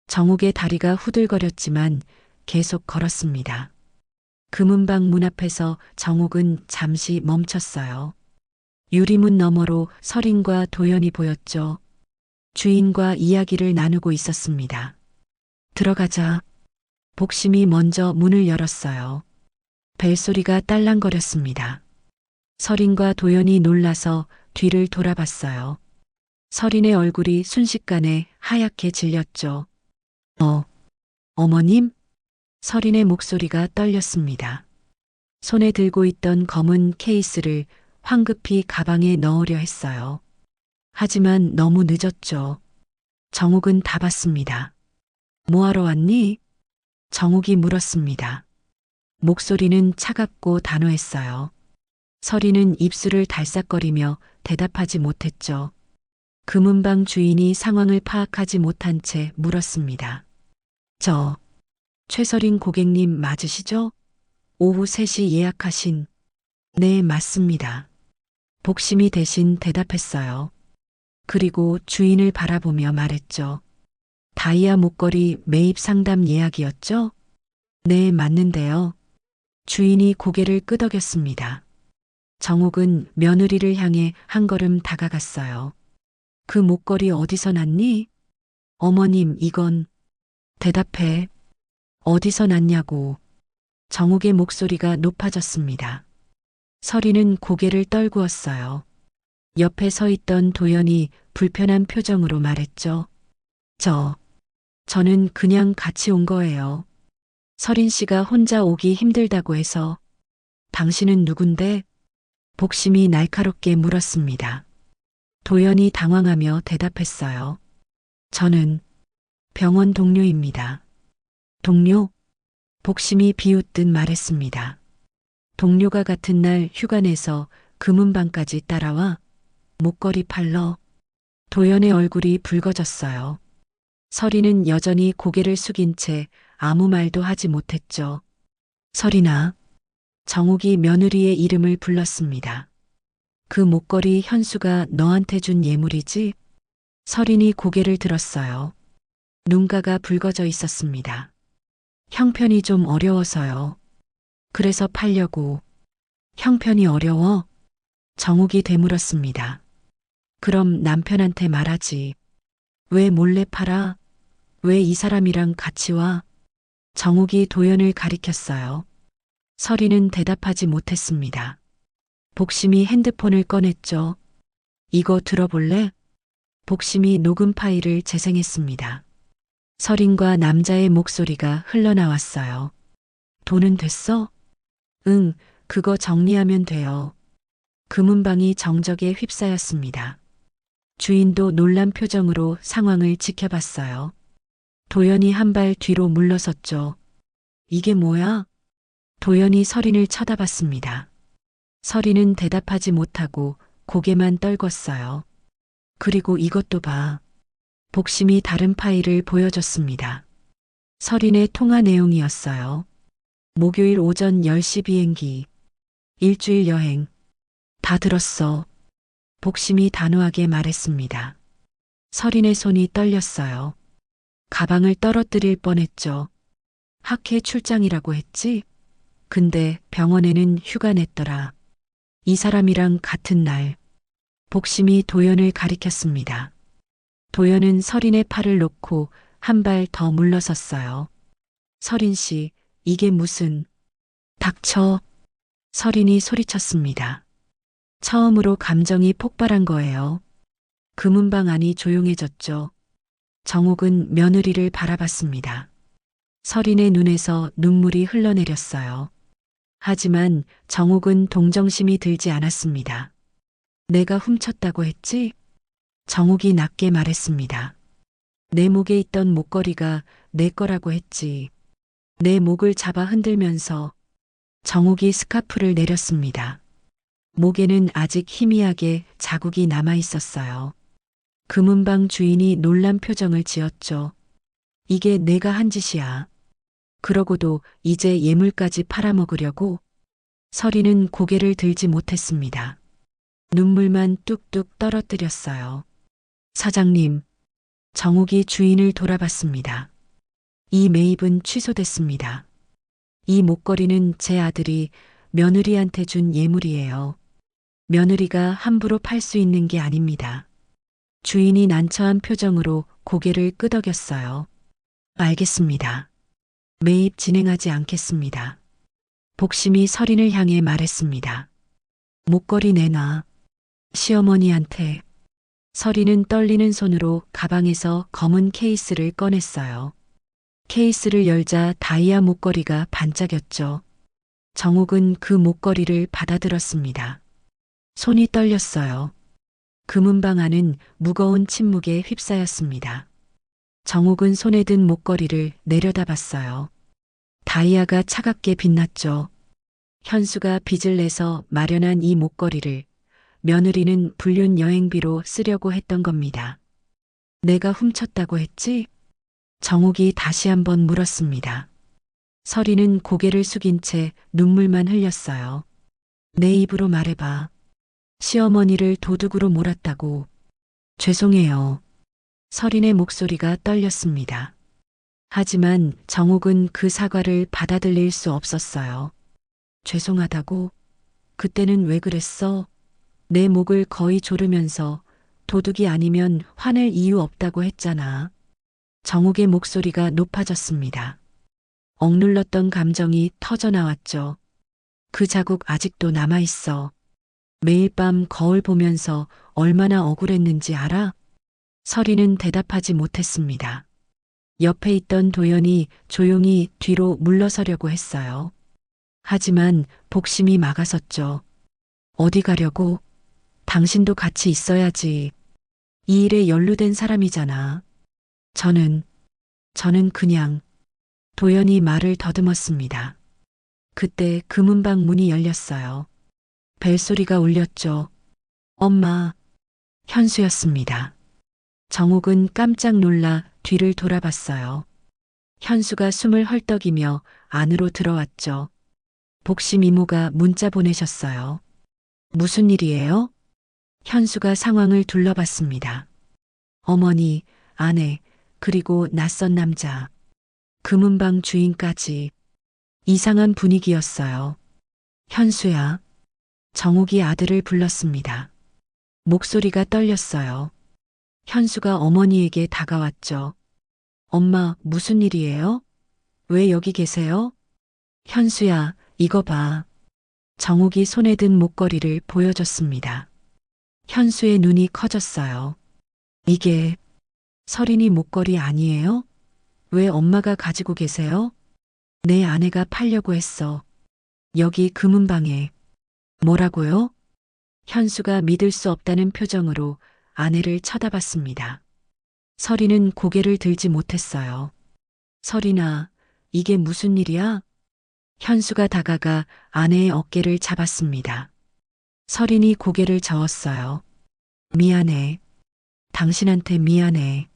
정욱의 다리가 후들거렸지만 계속 걸었습니다. 금은방 문 앞에서 정욱은 잠시 멈췄어요. 유리문 너머로 설인과 도연이 보였죠. 주인과 이야기를 나누고 있었습니다. 들어가자. 복심이 먼저 문을 열었어요. 벨소리가 딸랑거렸습니다. 설인과 도연이 놀라서 뒤를 돌아봤어요. 설인의 얼굴이 순식간에 하얗게 질렸죠. 어머님? 설인의 목소리가 떨렸습니다. 손에 들고 있던 검은 케이스를 황급히 가방에 넣으려 했어요. 하지만 너무 늦었죠. 정욱은 답았습니다. 뭐하러 왔니? 정욱이 물었습니다. 목소리는 차갑고 단호했어요. 설인은 입술을 달싹거리며 대답하지 못했죠. 금은방 주인이 상황을 파악하지 못한 채 물었습니다. 최설인 고객님 맞으시죠? 오후 3시 예약하신. 네, 맞습니다. 복심이 대신 대답했어요. 그리고 주인을 바라보며 말했죠. 다이아 목걸이 매입 상담 예약이었죠? 네, 맞는데요. 주인이 고개를 끄덕였습니다. 정욱은 며느리를 향해 한 걸음 다가갔어요. 그 목걸이 어디서 났니? 어머님, 이건. 대답해. 어디서 났냐고. 정욱의 목소리가 높아졌습니다. 설이는 고개를 떨구었어요. 옆에 서 있던 도연이 불편한 표정으로 말했죠. 저는 그냥 같이 온 거예요. 설인 씨가 혼자 오기 힘들다고 해서. 당신은 누군데? 복심이 날카롭게 물었습니다. 도연이 당황하며 대답했어요. 저는 병원 동료입니다. 동료? 복심이 비웃듯 말했습니다. 동료가 같은 날 휴가 내서 금은방까지 따라와 목걸이 팔러. 도연의 얼굴이 붉어졌어요. 설이는 여전히 고개를 숙인 채 아무 말도 하지 못했죠. 설이나. 정욱이 며느리의 이름을 불렀습니다. 그 목걸이 현수가 너한테 준 예물이지? 설인이 고개를 들었어요. 눈가가 붉어져 있었습니다. 형편이 좀 어려워서요. 그래서 팔려고. 형편이 어려워? 정욱이 되물었습니다. 그럼 남편한테 말하지. 왜 몰래 팔아? 왜 이 사람이랑 같이 와? 정욱이 도연을 가리켰어요. 설이는 대답하지 못했습니다. 복심이 핸드폰을 꺼냈죠. 이거 들어볼래? 복심이 녹음 파일을 재생했습니다. 설인과 남자의 목소리가 흘러나왔어요. 돈은 됐어? 응, 그거 정리하면 돼요. 금은방이 정적에 휩싸였습니다. 주인도 놀란 표정으로 상황을 지켜봤어요. 도연이 한 발 뒤로 물러섰죠. 이게 뭐야? 도연이 서린을 쳐다봤습니다. 서린은 대답하지 못하고 고개만 떨궜어요. 그리고 이것도 봐. 복심이 다른 파일을 보여줬습니다. 서린의 통화 내용이었어요. 목요일 오전 10시 비행기. 일주일 여행. 다 들었어. 복심이 단호하게 말했습니다. 서린의 손이 떨렸어요. 가방을 떨어뜨릴 뻔했죠. 학회 출장이라고 했지? 근데 병원에는 휴가 냈더라. 이 사람이랑 같은 날. 복심이 도연을 가리켰습니다. 도연은 서린의 팔을 놓고 한 발 더 물러섰어요. 서린 씨, 이게 무슨... 닥쳐. 서린이 소리쳤습니다. 처음으로 감정이 폭발한 거예요. 금은방 안이 조용해졌죠. 정옥은 며느리를 바라봤습니다. 서린의 눈에서 눈물이 흘러내렸어요. 하지만 정옥은 동정심이 들지 않았습니다. 내가 훔쳤다고 했지? 정옥이 낮게 말했습니다. 내 목에 있던 목걸이가 내 거라고 했지. 내 목을 잡아 흔들면서 정옥이 스카프를 내렸습니다. 목에는 아직 희미하게 자국이 남아 있었어요. 금은방 주인이 놀란 표정을 지었죠. 이게 내가 한 짓이야. 그러고도 이제 예물까지 팔아먹으려고? 서린은 고개를 들지 못했습니다. 눈물만 뚝뚝 떨어뜨렸어요. 사장님, 정욱이 주인을 돌아봤습니다. 이 매입은 취소됐습니다. 이 목걸이는 제 아들이 며느리한테 준 예물이에요. 며느리가 함부로 팔 수 있는 게 아닙니다. 주인이 난처한 표정으로 고개를 끄덕였어요. 알겠습니다. 매입 진행하지 않겠습니다. 복심이 서린을 향해 말했습니다. 목걸이 내놔. 시어머니한테. 서린은 떨리는 손으로 가방에서 검은 케이스를 꺼냈어요. 케이스를 열자 다이아 목걸이가 반짝였죠. 정욱은 그 목걸이를 받아들었습니다. 손이 떨렸어요. 금은방 안은 무거운 침묵에 휩싸였습니다. 정욱은 손에 든 목걸이를 내려다봤어요. 다이아가 차갑게 빛났죠. 현수가 빚을 내서 마련한 이 목걸이를 며느리는 불륜 여행비로 쓰려고 했던 겁니다. 내가 훔쳤다고 했지? 정욱이 다시 한번 물었습니다. 서린은 고개를 숙인 채 눈물만 흘렸어요. 내 입으로 말해봐. 시어머니를 도둑으로 몰았다고. 죄송해요. 서린의 목소리가 떨렸습니다. 하지만 정욱은 그 사과를 받아들일 수 없었어요. 죄송하다고? 그때는 왜 그랬어? 내 목을 거의 조르면서 도둑이 아니면 화낼 이유 없다고 했잖아. 정욱의 목소리가 높아졌습니다. 억눌렀던 감정이 터져나왔죠. 그 자국 아직도 남아있어. 매일 밤 거울 보면서 얼마나 억울했는지 알아? 서린은 대답하지 못했습니다. 옆에 있던 도연이 조용히 뒤로 물러서려고 했어요. 하지만 복심이 막아섰죠. 어디 가려고? 당신도 같이 있어야지. 이 일에 연루된 사람이잖아. 저는 그냥... 도연이 말을 더듬었습니다. 그때 금은방 문이 열렸어요. 벨소리가 울렸죠. 엄마, 현수였습니다. 정욱은 깜짝 놀라 뒤를 돌아봤어요. 현수가 숨을 헐떡이며 안으로 들어왔죠. 복심 이모가 문자 보내셨어요. 무슨 일이에요? 현수가 상황을 둘러봤습니다. 어머니, 아내, 그리고 낯선 남자. 금은방 주인까지. 이상한 분위기였어요. 현수야. 정욱이 아들을 불렀습니다. 목소리가 떨렸어요. 현수가 어머니에게 다가왔죠. 엄마, 무슨 일이에요? 왜 여기 계세요? 현수야, 이거 봐. 정욱이 손에 든 목걸이를 보여줬습니다. 현수의 눈이 커졌어요. 이게 서린이 목걸이 아니에요? 왜 엄마가 가지고 계세요? 내 아내가 팔려고 했어. 여기 금은방에. 뭐라고요? 현수가 믿을 수 없다는 표정으로 아내를 쳐다봤습니다. 서린은 고개를 들지 못했어요. 서린아, 이게 무슨 일이야? 현수가 다가가 아내의 어깨를 잡았습니다. 설인이 고개를 저었어요. 미안해. 당신한테 미안해.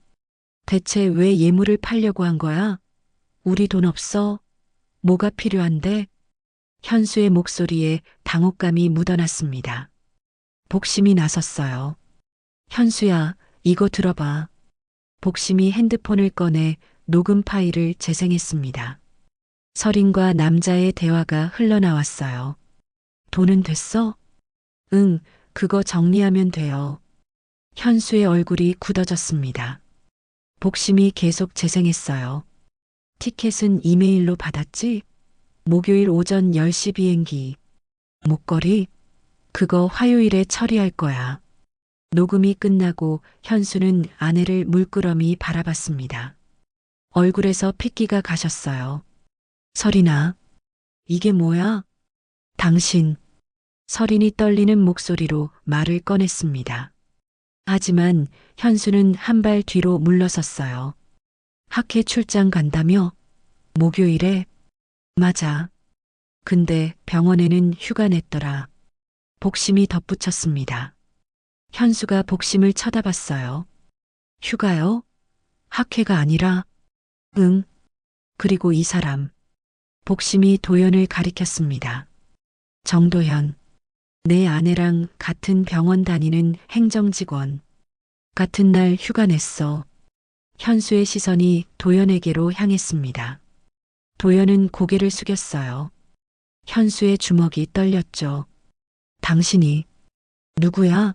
대체 왜 예물을 팔려고 한 거야? 우리 돈 없어? 뭐가 필요한데? 현수의 목소리에 당혹감이 묻어났습니다. 복심이 나섰어요. 현수야, 이거 들어봐. 복심이 핸드폰을 꺼내 녹음 파일을 재생했습니다. 설인과 남자의 대화가 흘러나왔어요. 돈은 됐어? 응, 그거 정리하면 돼요. 현수의 얼굴이 굳어졌습니다. 복심이 계속 재생했어요. 티켓은 이메일로 받았지? 목요일 오전 10시 비행기. 목걸이? 그거 화요일에 처리할 거야. 녹음이 끝나고 현수는 아내를 물끄러미 바라봤습니다. 얼굴에서 핏기가 가셨어요. 설인아, 이게 뭐야? 당신. 설인이 떨리는 목소리로 말을 꺼냈습니다. 하지만 현수는 한 발 뒤로 물러섰어요. 학회 출장 간다며? 목요일에? 맞아. 근데 병원에는 휴가 냈더라. 복심이 덧붙였습니다. 현수가 복심을 쳐다봤어요. 휴가요? 학회가 아니라? 응. 그리고 이 사람. 복심이 도연을 가리켰습니다. 정도현. 내 아내랑 같은 병원 다니는 행정직원. 같은 날 휴가 냈어. 현수의 시선이 도연에게로 향했습니다. 도연은 고개를 숙였어요. 현수의 주먹이 떨렸죠. 당신이 누구야?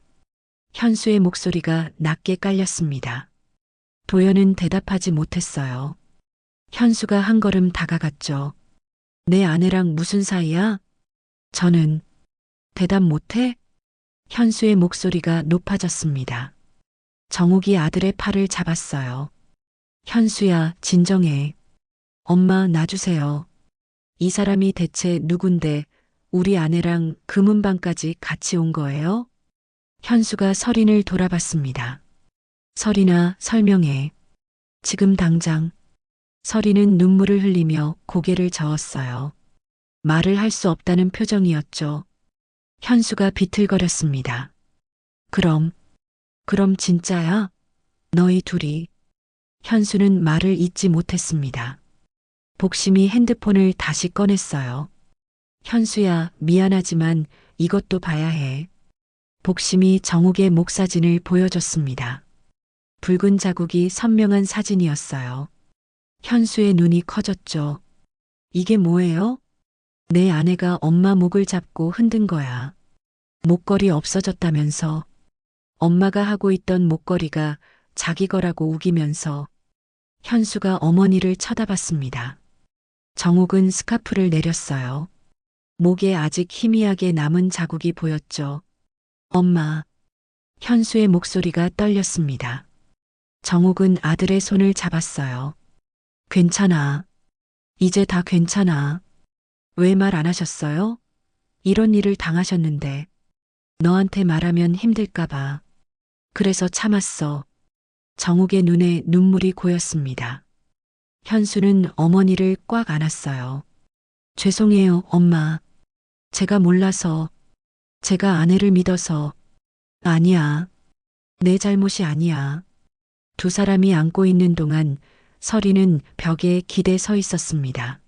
현수의 목소리가 낮게 깔렸습니다. 도연은 대답하지 못했어요. 현수가 한 걸음 다가갔죠. 내 아내랑 무슨 사이야? 저는 대답 못해? 현수의 목소리가 높아졌습니다. 정욱이 아들의 팔을 잡았어요. 현수야, 진정해. 엄마, 놔주세요. 이 사람이 대체 누군데 우리 아내랑 금은방까지 같이 온 거예요? 현수가 설인을 돌아봤습니다. 설인아, 설명해. 지금 당장. 설인은 눈물을 흘리며 고개를 저었어요. 말을 할 수 없다는 표정이었죠. 현수가 비틀거렸습니다. 그럼 진짜야? 너희 둘이. 현수는 말을 잇지 못했습니다. 복심이 핸드폰을 다시 꺼냈어요. 현수야, 미안하지만 이것도 봐야 해. 복심이 정욱의 목 사진을 보여줬습니다. 붉은 자국이 선명한 사진이었어요. 현수의 눈이 커졌죠. 이게 뭐예요? 내 아내가 엄마 목을 잡고 흔든 거야. 목걸이 없어졌다면서. 엄마가 하고 있던 목걸이가 자기 거라고 우기면서. 현수가 어머니를 쳐다봤습니다. 정욱은 스카프를 내렸어요. 목에 아직 희미하게 남은 자국이 보였죠. 엄마. 현수의 목소리가 떨렸습니다. 정욱은 아들의 손을 잡았어요. 괜찮아. 이제 다 괜찮아. 왜 말 안 하셨어요? 이런 일을 당하셨는데. 너한테 말하면 힘들까봐. 그래서 참았어. 정욱의 눈에 눈물이 고였습니다. 현수는 어머니를 꽉 안았어요. 죄송해요, 엄마. 제가 몰라서. 제가 아내를 믿어서. 아니야. 내 잘못이 아니야. 두 사람이 안고 있는 동안 설이는 벽에 기대 서 있었습니다.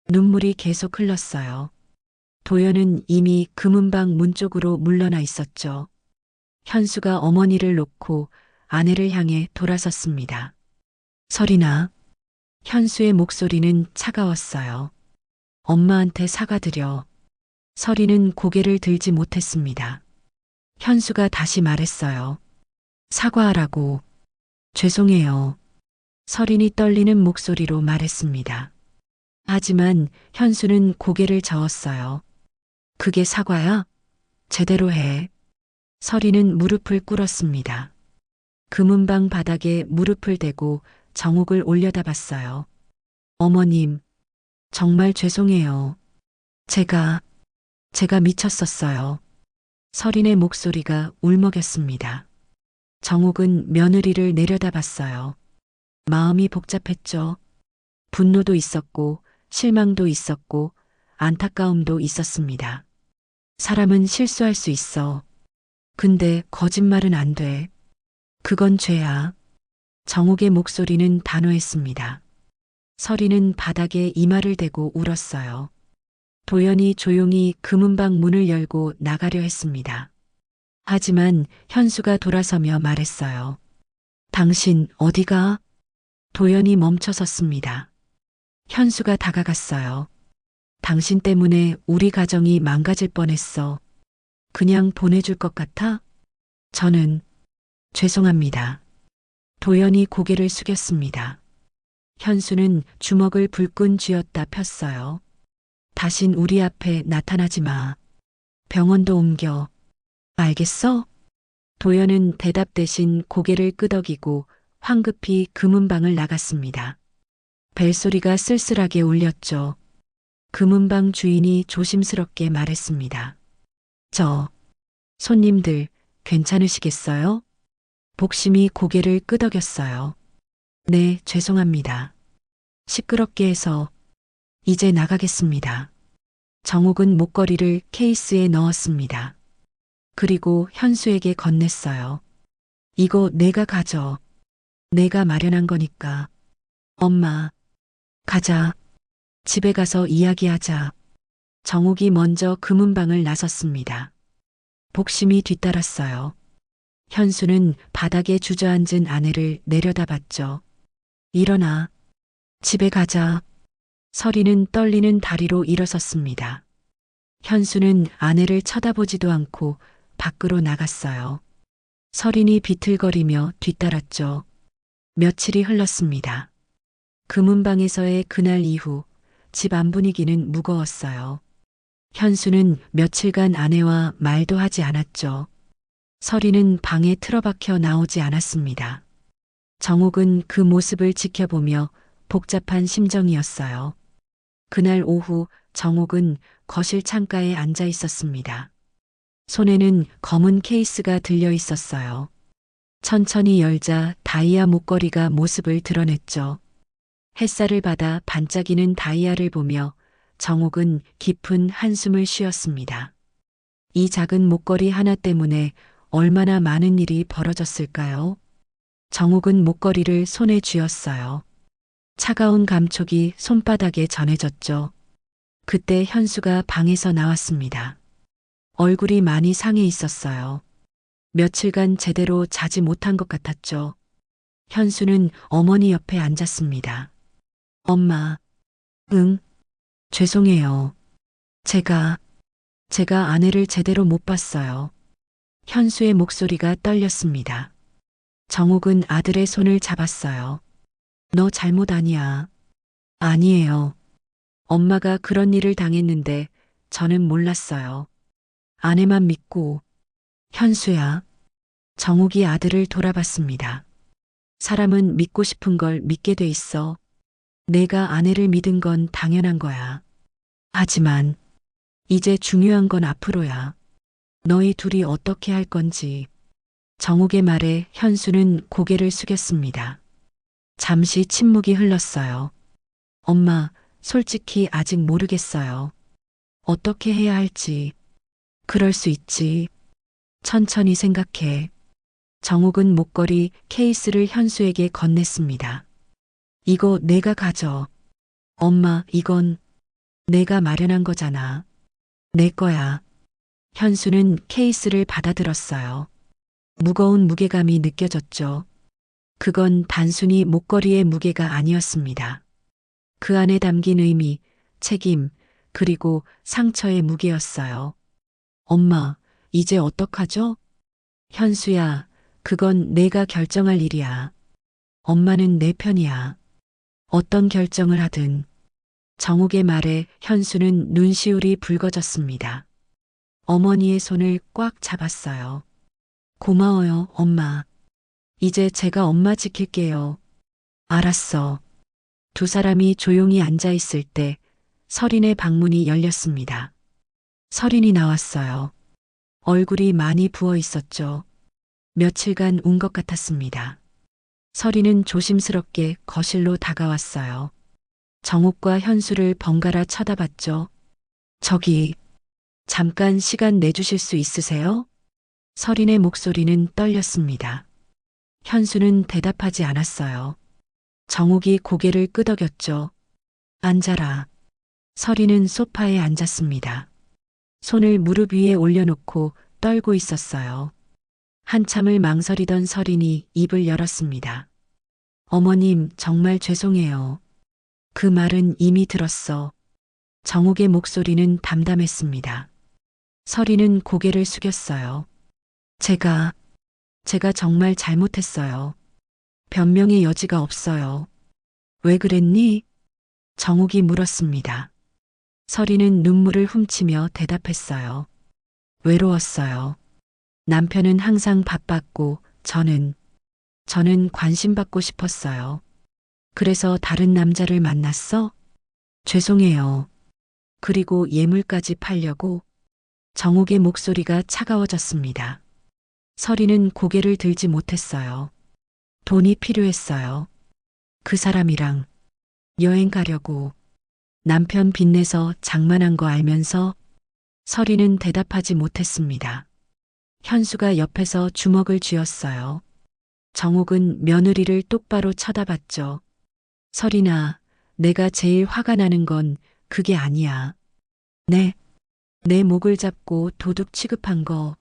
눈물이 계속 흘렀어요. 도연은 이미 금은방 문 쪽으로 물러나 있었죠. 현수가 어머니를 놓고 아내를 향해 돌아섰습니다. 설이나. 현수의 목소리는 차가웠어요. 엄마한테 사과드려. 설이는 고개를 들지 못했습니다. 현수가 다시 말했어요. 사과하라고. 죄송해요. 설인이 떨리는 목소리로 말했습니다. 하지만 현수는 고개를 저었어요. 그게 사과야? 제대로 해. 설이는 무릎을 꿇었습니다. 금은방 바닥에 무릎을 대고 정욱을 올려다봤어요. 어머님, 정말 죄송해요. 제가 미쳤었어요. 설인의 목소리가 울먹였습니다. 정욱은 며느리를 내려다봤어요. 마음이 복잡했죠. 분노도 있었고, 실망도 있었고, 안타까움도 있었습니다. 사람은 실수할 수 있어. 근데 거짓말은 안 돼. 그건 죄야. 정옥의 목소리는 단호했습니다. 서리는 바닥에 이마를 대고 울었어요. 도연이 조용히 금은방 문을 열고 나가려 했습니다. 하지만 현수가 돌아서며 말했어요. 당신 어디가? 도연이 멈춰섰습니다. 현수가 다가갔어요. 당신 때문에 우리 가정이 망가질 뻔했어. 그냥 보내줄 것 같아? 저는 죄송합니다. 도연이 고개를 숙였습니다. 현수는 주먹을 불끈 쥐었다 폈어요. 다신 우리 앞에 나타나지 마. 병원도 옮겨. 알겠어? 도연은 대답 대신 고개를 끄덕이고 황급히 금은방을 나갔습니다. 벨소리가 쓸쓸하게 울렸죠. 금은방 주인이 조심스럽게 말했습니다. 손님들 괜찮으시겠어요? 복심이 고개를 끄덕였어요. 네, 죄송합니다. 시끄럽게 해서 이제 나가겠습니다. 정옥은 목걸이를 케이스에 넣었습니다. 그리고 현수에게 건넸어요. 이거 내가 가져. 내가 마련한 거니까. 엄마, 가자. 집에 가서 이야기하자. 정옥이 먼저 금은방을 나섰습니다. 복심이 뒤따랐어요. 현수는 바닥에 주저앉은 아내를 내려다봤죠. 일어나. 집에 가자. 서리는 떨리는 다리로 일어섰습니다. 현수는 아내를 쳐다보지도 않고 밖으로 나갔어요. 서린이 비틀거리며 뒤따랐죠. 며칠이 흘렀습니다. 금은방에서의 그날 이후 집 안 분위기는 무거웠어요. 현수는 며칠간 아내와 말도 하지 않았죠. 서리는 방에 틀어박혀 나오지 않았습니다. 정옥은 그 모습을 지켜보며 복잡한 심정이었어요. 그날 오후 정옥은 거실 창가에 앉아 있었습니다. 손에는 검은 케이스가 들려 있었어요. 천천히 열자 다이아 목걸이가 모습을 드러냈죠. 햇살을 받아 반짝이는 다이아를 보며 정옥은 깊은 한숨을 쉬었습니다. 이 작은 목걸이 하나 때문에 얼마나 많은 일이 벌어졌을까요? 정옥은 목걸이를 손에 쥐었어요. 차가운 감촉이 손바닥에 전해졌죠. 그때 현수가 방에서 나왔습니다. 얼굴이 많이 상해 있었어요. 며칠간 제대로 자지 못한 것 같았죠. 현수는 어머니 옆에 앉았습니다. 엄마, 응, 죄송해요. 제가 아내를 제대로 못 봤어요. 현수의 목소리가 떨렸습니다. 정옥은 아들의 손을 잡았어요. 너 잘못 아니야. 아니에요. 엄마가 그런 일을 당했는데 저는 몰랐어요. 아내만 믿고. 현수야. 정옥이 아들을 돌아봤습니다. 사람은 믿고 싶은 걸 믿게 돼 있어. 내가 아내를 믿은 건 당연한 거야. 하지만 이제 중요한 건 앞으로야. 너희 둘이 어떻게 할 건지. 정옥의 말에 현수는 고개를 숙였습니다. 잠시 침묵이 흘렀어요. 엄마, 솔직히 아직 모르겠어요. 어떻게 해야 할지. 그럴 수 있지. 천천히 생각해. 정옥은 목걸이 케이스를 현수에게 건넸습니다. 이거 내가 가져. 엄마, 이건 내가 마련한 거잖아. 내 거야. 현수는 케이스를 받아들었어요. 무거운 무게감이 느껴졌죠. 그건 단순히 목걸이의 무게가 아니었습니다. 그 안에 담긴 의미, 책임, 그리고 상처의 무게였어요. 엄마, 이제 어떡하죠? 현수야, 그건 내가 결정할 일이야. 엄마는 내 편이야. 어떤 결정을 하든. 정옥의 말에 현수는 눈시울이 붉어졌습니다. 어머니의 손을 꽉 잡았어요. 고마워요, 엄마. 이제 제가 엄마 지킬게요. 알았어. 두 사람이 조용히 앉아 있을 때 서린의 방문이 열렸습니다. 서린이 나왔어요. 얼굴이 많이 부어 있었죠. 며칠간 운 것 같았습니다. 서린은 조심스럽게 거실로 다가왔어요. 정옥과 현수를 번갈아 쳐다봤죠. 저기, 잠깐 시간 내주실 수 있으세요? 서린의 목소리는 떨렸습니다. 현수는 대답하지 않았어요. 정옥이 고개를 끄덕였죠. 앉아라. 서린은 소파에 앉았습니다. 손을 무릎 위에 올려놓고 떨고 있었어요. 한참을 망설이던 서린이 입을 열었습니다. 어머님, 정말 죄송해요. 그 말은 이미 들었어. 정옥의 목소리는 담담했습니다. 서린은 고개를 숙였어요. 제가 정말 잘못했어요. 변명의 여지가 없어요. 왜 그랬니? 정옥이 물었습니다. 서린은 눈물을 훔치며 대답했어요. 외로웠어요. 남편은 항상 바빴고 저는 관심받고 싶었어요. 그래서 다른 남자를 만났어? 죄송해요. 그리고 예물까지 팔려고. 정옥의 목소리가 차가워졌습니다. 서린은 고개를 들지 못했어요. 돈이 필요했어요. 그 사람이랑 여행 가려고. 남편 빚내서 장만한 거 알면서. 서린은 대답하지 못했습니다. 현수가 옆에서 주먹을 쥐었어요. 정옥은 며느리를 똑바로 쳐다봤죠. 서린아, 내가 제일 화가 나는 건 그게 아니야. 내 목을 잡고 도둑 취급한 거.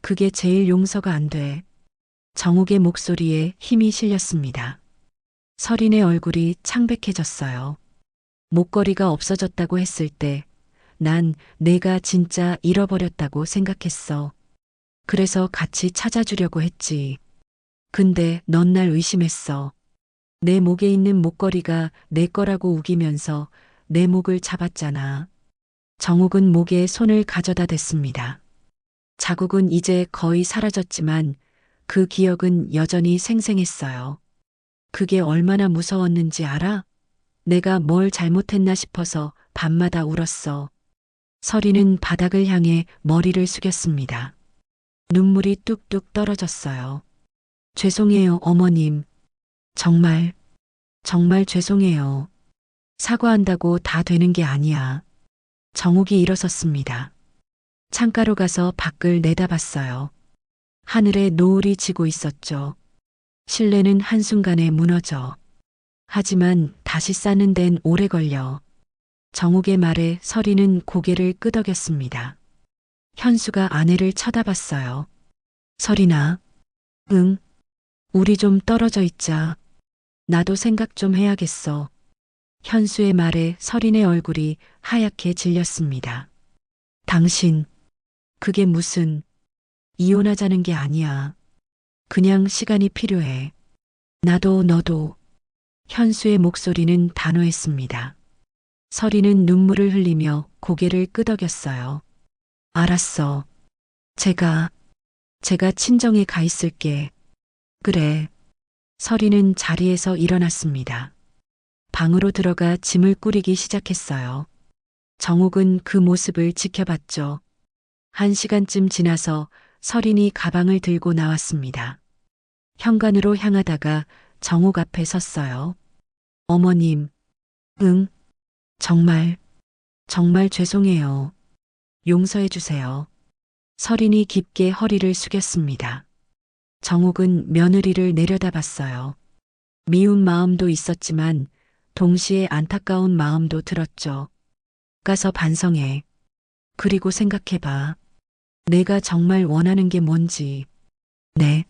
그게 제일 용서가 안 돼. 정옥의 목소리에 힘이 실렸습니다. 서린의 얼굴이 창백해졌어요. 목걸이가 없어졌다고 했을 때 난 내가 진짜 잃어버렸다고 생각했어. 그래서 같이 찾아주려고 했지. 근데 넌 날 의심했어. 내 목에 있는 목걸이가 내 거라고 우기면서 내 목을 잡았잖아. 정옥은 목에 손을 가져다 댔습니다. 자국은 이제 거의 사라졌지만 그 기억은 여전히 생생했어요. 그게 얼마나 무서웠는지 알아? 내가 뭘 잘못했나 싶어서 밤마다 울었어. 서린은 바닥을 향해 머리를 숙였습니다. 눈물이 뚝뚝 떨어졌어요. 죄송해요, 어머님. 정말 죄송해요. 사과한다고 다 되는 게 아니야. 정옥이 일어섰습니다. 창가로 가서 밖을 내다봤어요. 하늘에 노을이 지고 있었죠. 실내는 한순간에 무너져. 하지만 다시 쌓는 데는 오래 걸려. 정옥의 말에 서린은 고개를 끄덕였습니다. 현수가 아내를 쳐다봤어요. 서린아, 응, 우리 좀 떨어져 있자. 나도 생각 좀 해야겠어. 현수의 말에 서린의 얼굴이 하얗게 질렸습니다. 당신, 그게 무슨, 이혼하자는 게 아니야. 그냥 시간이 필요해. 나도 너도. 현수의 목소리는 단호했습니다. 서린은 눈물을 흘리며 고개를 끄덕였어요. 알았어. 제가 친정에 가 있을게. 그래. 서린은 자리에서 일어났습니다. 방으로 들어가 짐을 꾸리기 시작했어요. 정옥은 그 모습을 지켜봤죠. 1시간쯤 지나서 서린이 가방을 들고 나왔습니다. 현관으로 향하다가 정옥 앞에 섰어요. 어머님, 응, 정말 죄송해요. 용서해 주세요. 서린이 깊게 허리를 숙였습니다. 정옥은 며느리를 내려다봤어요. 미운 마음도 있었지만 동시에 안타까운 마음도 들었죠. 가서 반성해. 그리고 생각해봐. 내가 정말 원하는 게 뭔지. 네.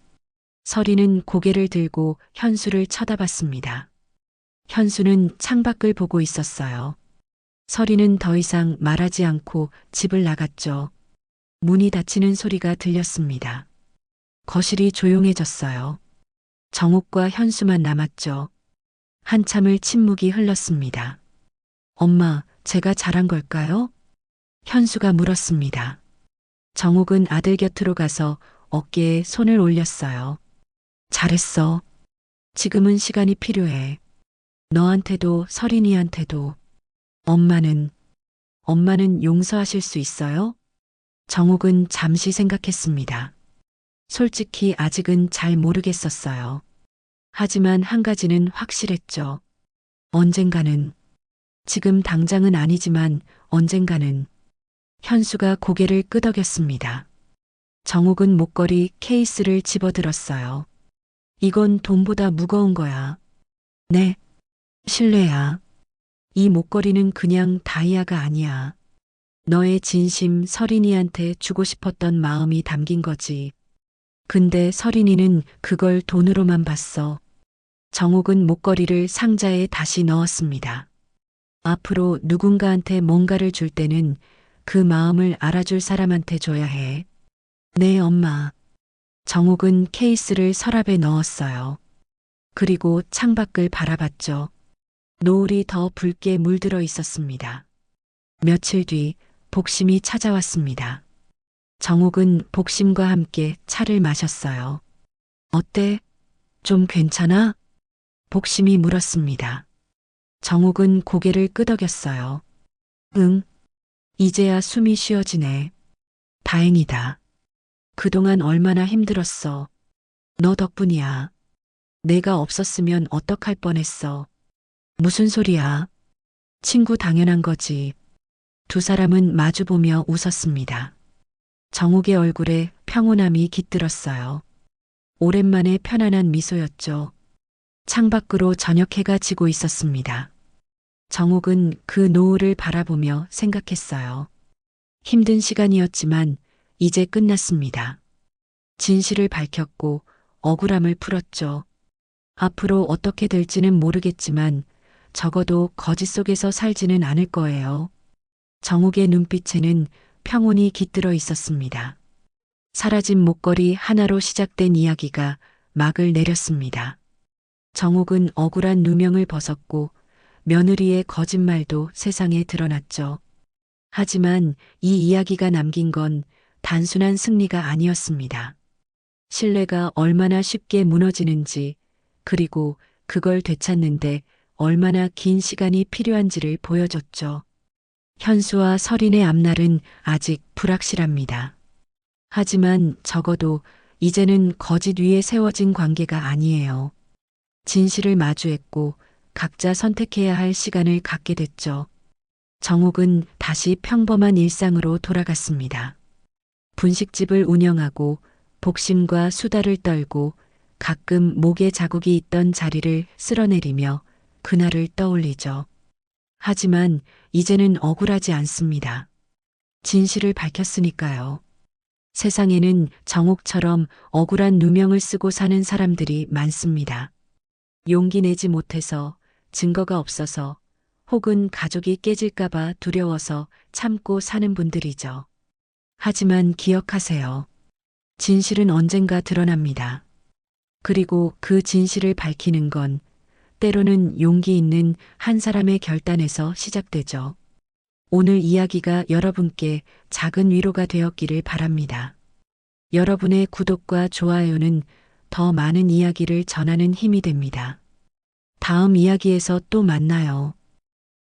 서린은 고개를 들고 현수를 쳐다봤습니다. 현수는 창밖을 보고 있었어요. 서린은 더 이상 말하지 않고 집을 나갔죠. 문이 닫히는 소리가 들렸습니다. 거실이 조용해졌어요. 정옥과 현수만 남았죠. 한참을 침묵이 흘렀습니다. 엄마, 제가 잘한 걸까요? 현수가 물었습니다. 정옥은 아들 곁으로 가서 어깨에 손을 올렸어요. 잘했어. 지금은 시간이 필요해. 너한테도 서린이한테도. 엄마는 용서하실 수 있어요? 정옥은 잠시 생각했습니다. 솔직히 아직은 잘 모르겠었어요. 하지만 한 가지는 확실했죠. 언젠가는 지금 당장은 아니지만 언젠가는. 현수가 고개를 끄덕였습니다. 정옥은 목걸이 케이스를 집어들었어요. 이건 돈보다 무거운 거야. 네, 실례야. 이 목걸이는 그냥 다이아가 아니야. 너의 진심 서린이한테 주고 싶었던 마음이 담긴 거지. 근데 서린이는 그걸 돈으로만 봤어. 정옥은 목걸이를 상자에 다시 넣었습니다. 앞으로 누군가한테 뭔가를 줄 때는 그 마음을 알아줄 사람한테 줘야 해. 네, 엄마. 정옥은 케이스를 서랍에 넣었어요. 그리고 창밖을 바라봤죠. 노을이 더 붉게 물들어 있었습니다. 며칠 뒤 복심이 찾아왔습니다. 정옥은 복심과 함께 차를 마셨어요. 어때? 좀 괜찮아? 복심이 물었습니다. 정옥은 고개를 끄덕였어요. 응. 이제야 숨이 쉬어지네. 다행이다. 그동안 얼마나 힘들었어. 너 덕분이야. 내가 없었으면 어떡할 뻔했어. 무슨 소리야? 친구 당연한 거지. 두 사람은 마주보며 웃었습니다. 정옥의 얼굴에 평온함이 깃들었어요. 오랜만에 편안한 미소였죠. 창밖으로 저녁 해가 지고 있었습니다. 정옥은 그 노을을 바라보며 생각했어요. 힘든 시간이었지만 이제 끝났습니다. 진실을 밝혔고 억울함을 풀었죠. 앞으로 어떻게 될지는 모르겠지만 적어도 거짓 속에서 살지는 않을 거예요. 정옥의 눈빛에는 평온이 깃들어 있었습니다. 사라진 목걸이 하나로 시작된 이야기가 막을 내렸습니다. 정옥은 억울한 누명을 벗었고 며느리의 거짓말도 세상에 드러났죠. 하지만 이 이야기가 남긴 건 단순한 승리가 아니었습니다. 신뢰가 얼마나 쉽게 무너지는지, 그리고 그걸 되찾는데 얼마나 긴 시간이 필요한지를 보여줬죠. 현수와 설인의 앞날은 아직 불확실합니다. 하지만 적어도 이제는 거짓 위에 세워진 관계가 아니에요. 진실을 마주했고 각자 선택해야 할 시간을 갖게 됐죠. 정옥은 다시 평범한 일상으로 돌아갔습니다. 분식집을 운영하고 복심과 수다를 떨고 가끔 목에 자국이 있던 자리를 쓸어내리며 그날을 떠올리죠. 하지만 이제는 억울하지 않습니다. 진실을 밝혔으니까요. 세상에는 정옥처럼 억울한 누명을 쓰고 사는 사람들이 많습니다. 용기 내지 못해서, 증거가 없어서, 혹은 가족이 깨질까봐 두려워서 참고 사는 분들이죠. 하지만 기억하세요. 진실은 언젠가 드러납니다. 그리고 그 진실을 밝히는 건 때로는 용기 있는 한 사람의 결단에서 시작되죠. 오늘 이야기가 여러분께 작은 위로가 되었기를 바랍니다. 여러분의 구독과 좋아요는 더 많은 이야기를 전하는 힘이 됩니다. 다음 이야기에서 또 만나요.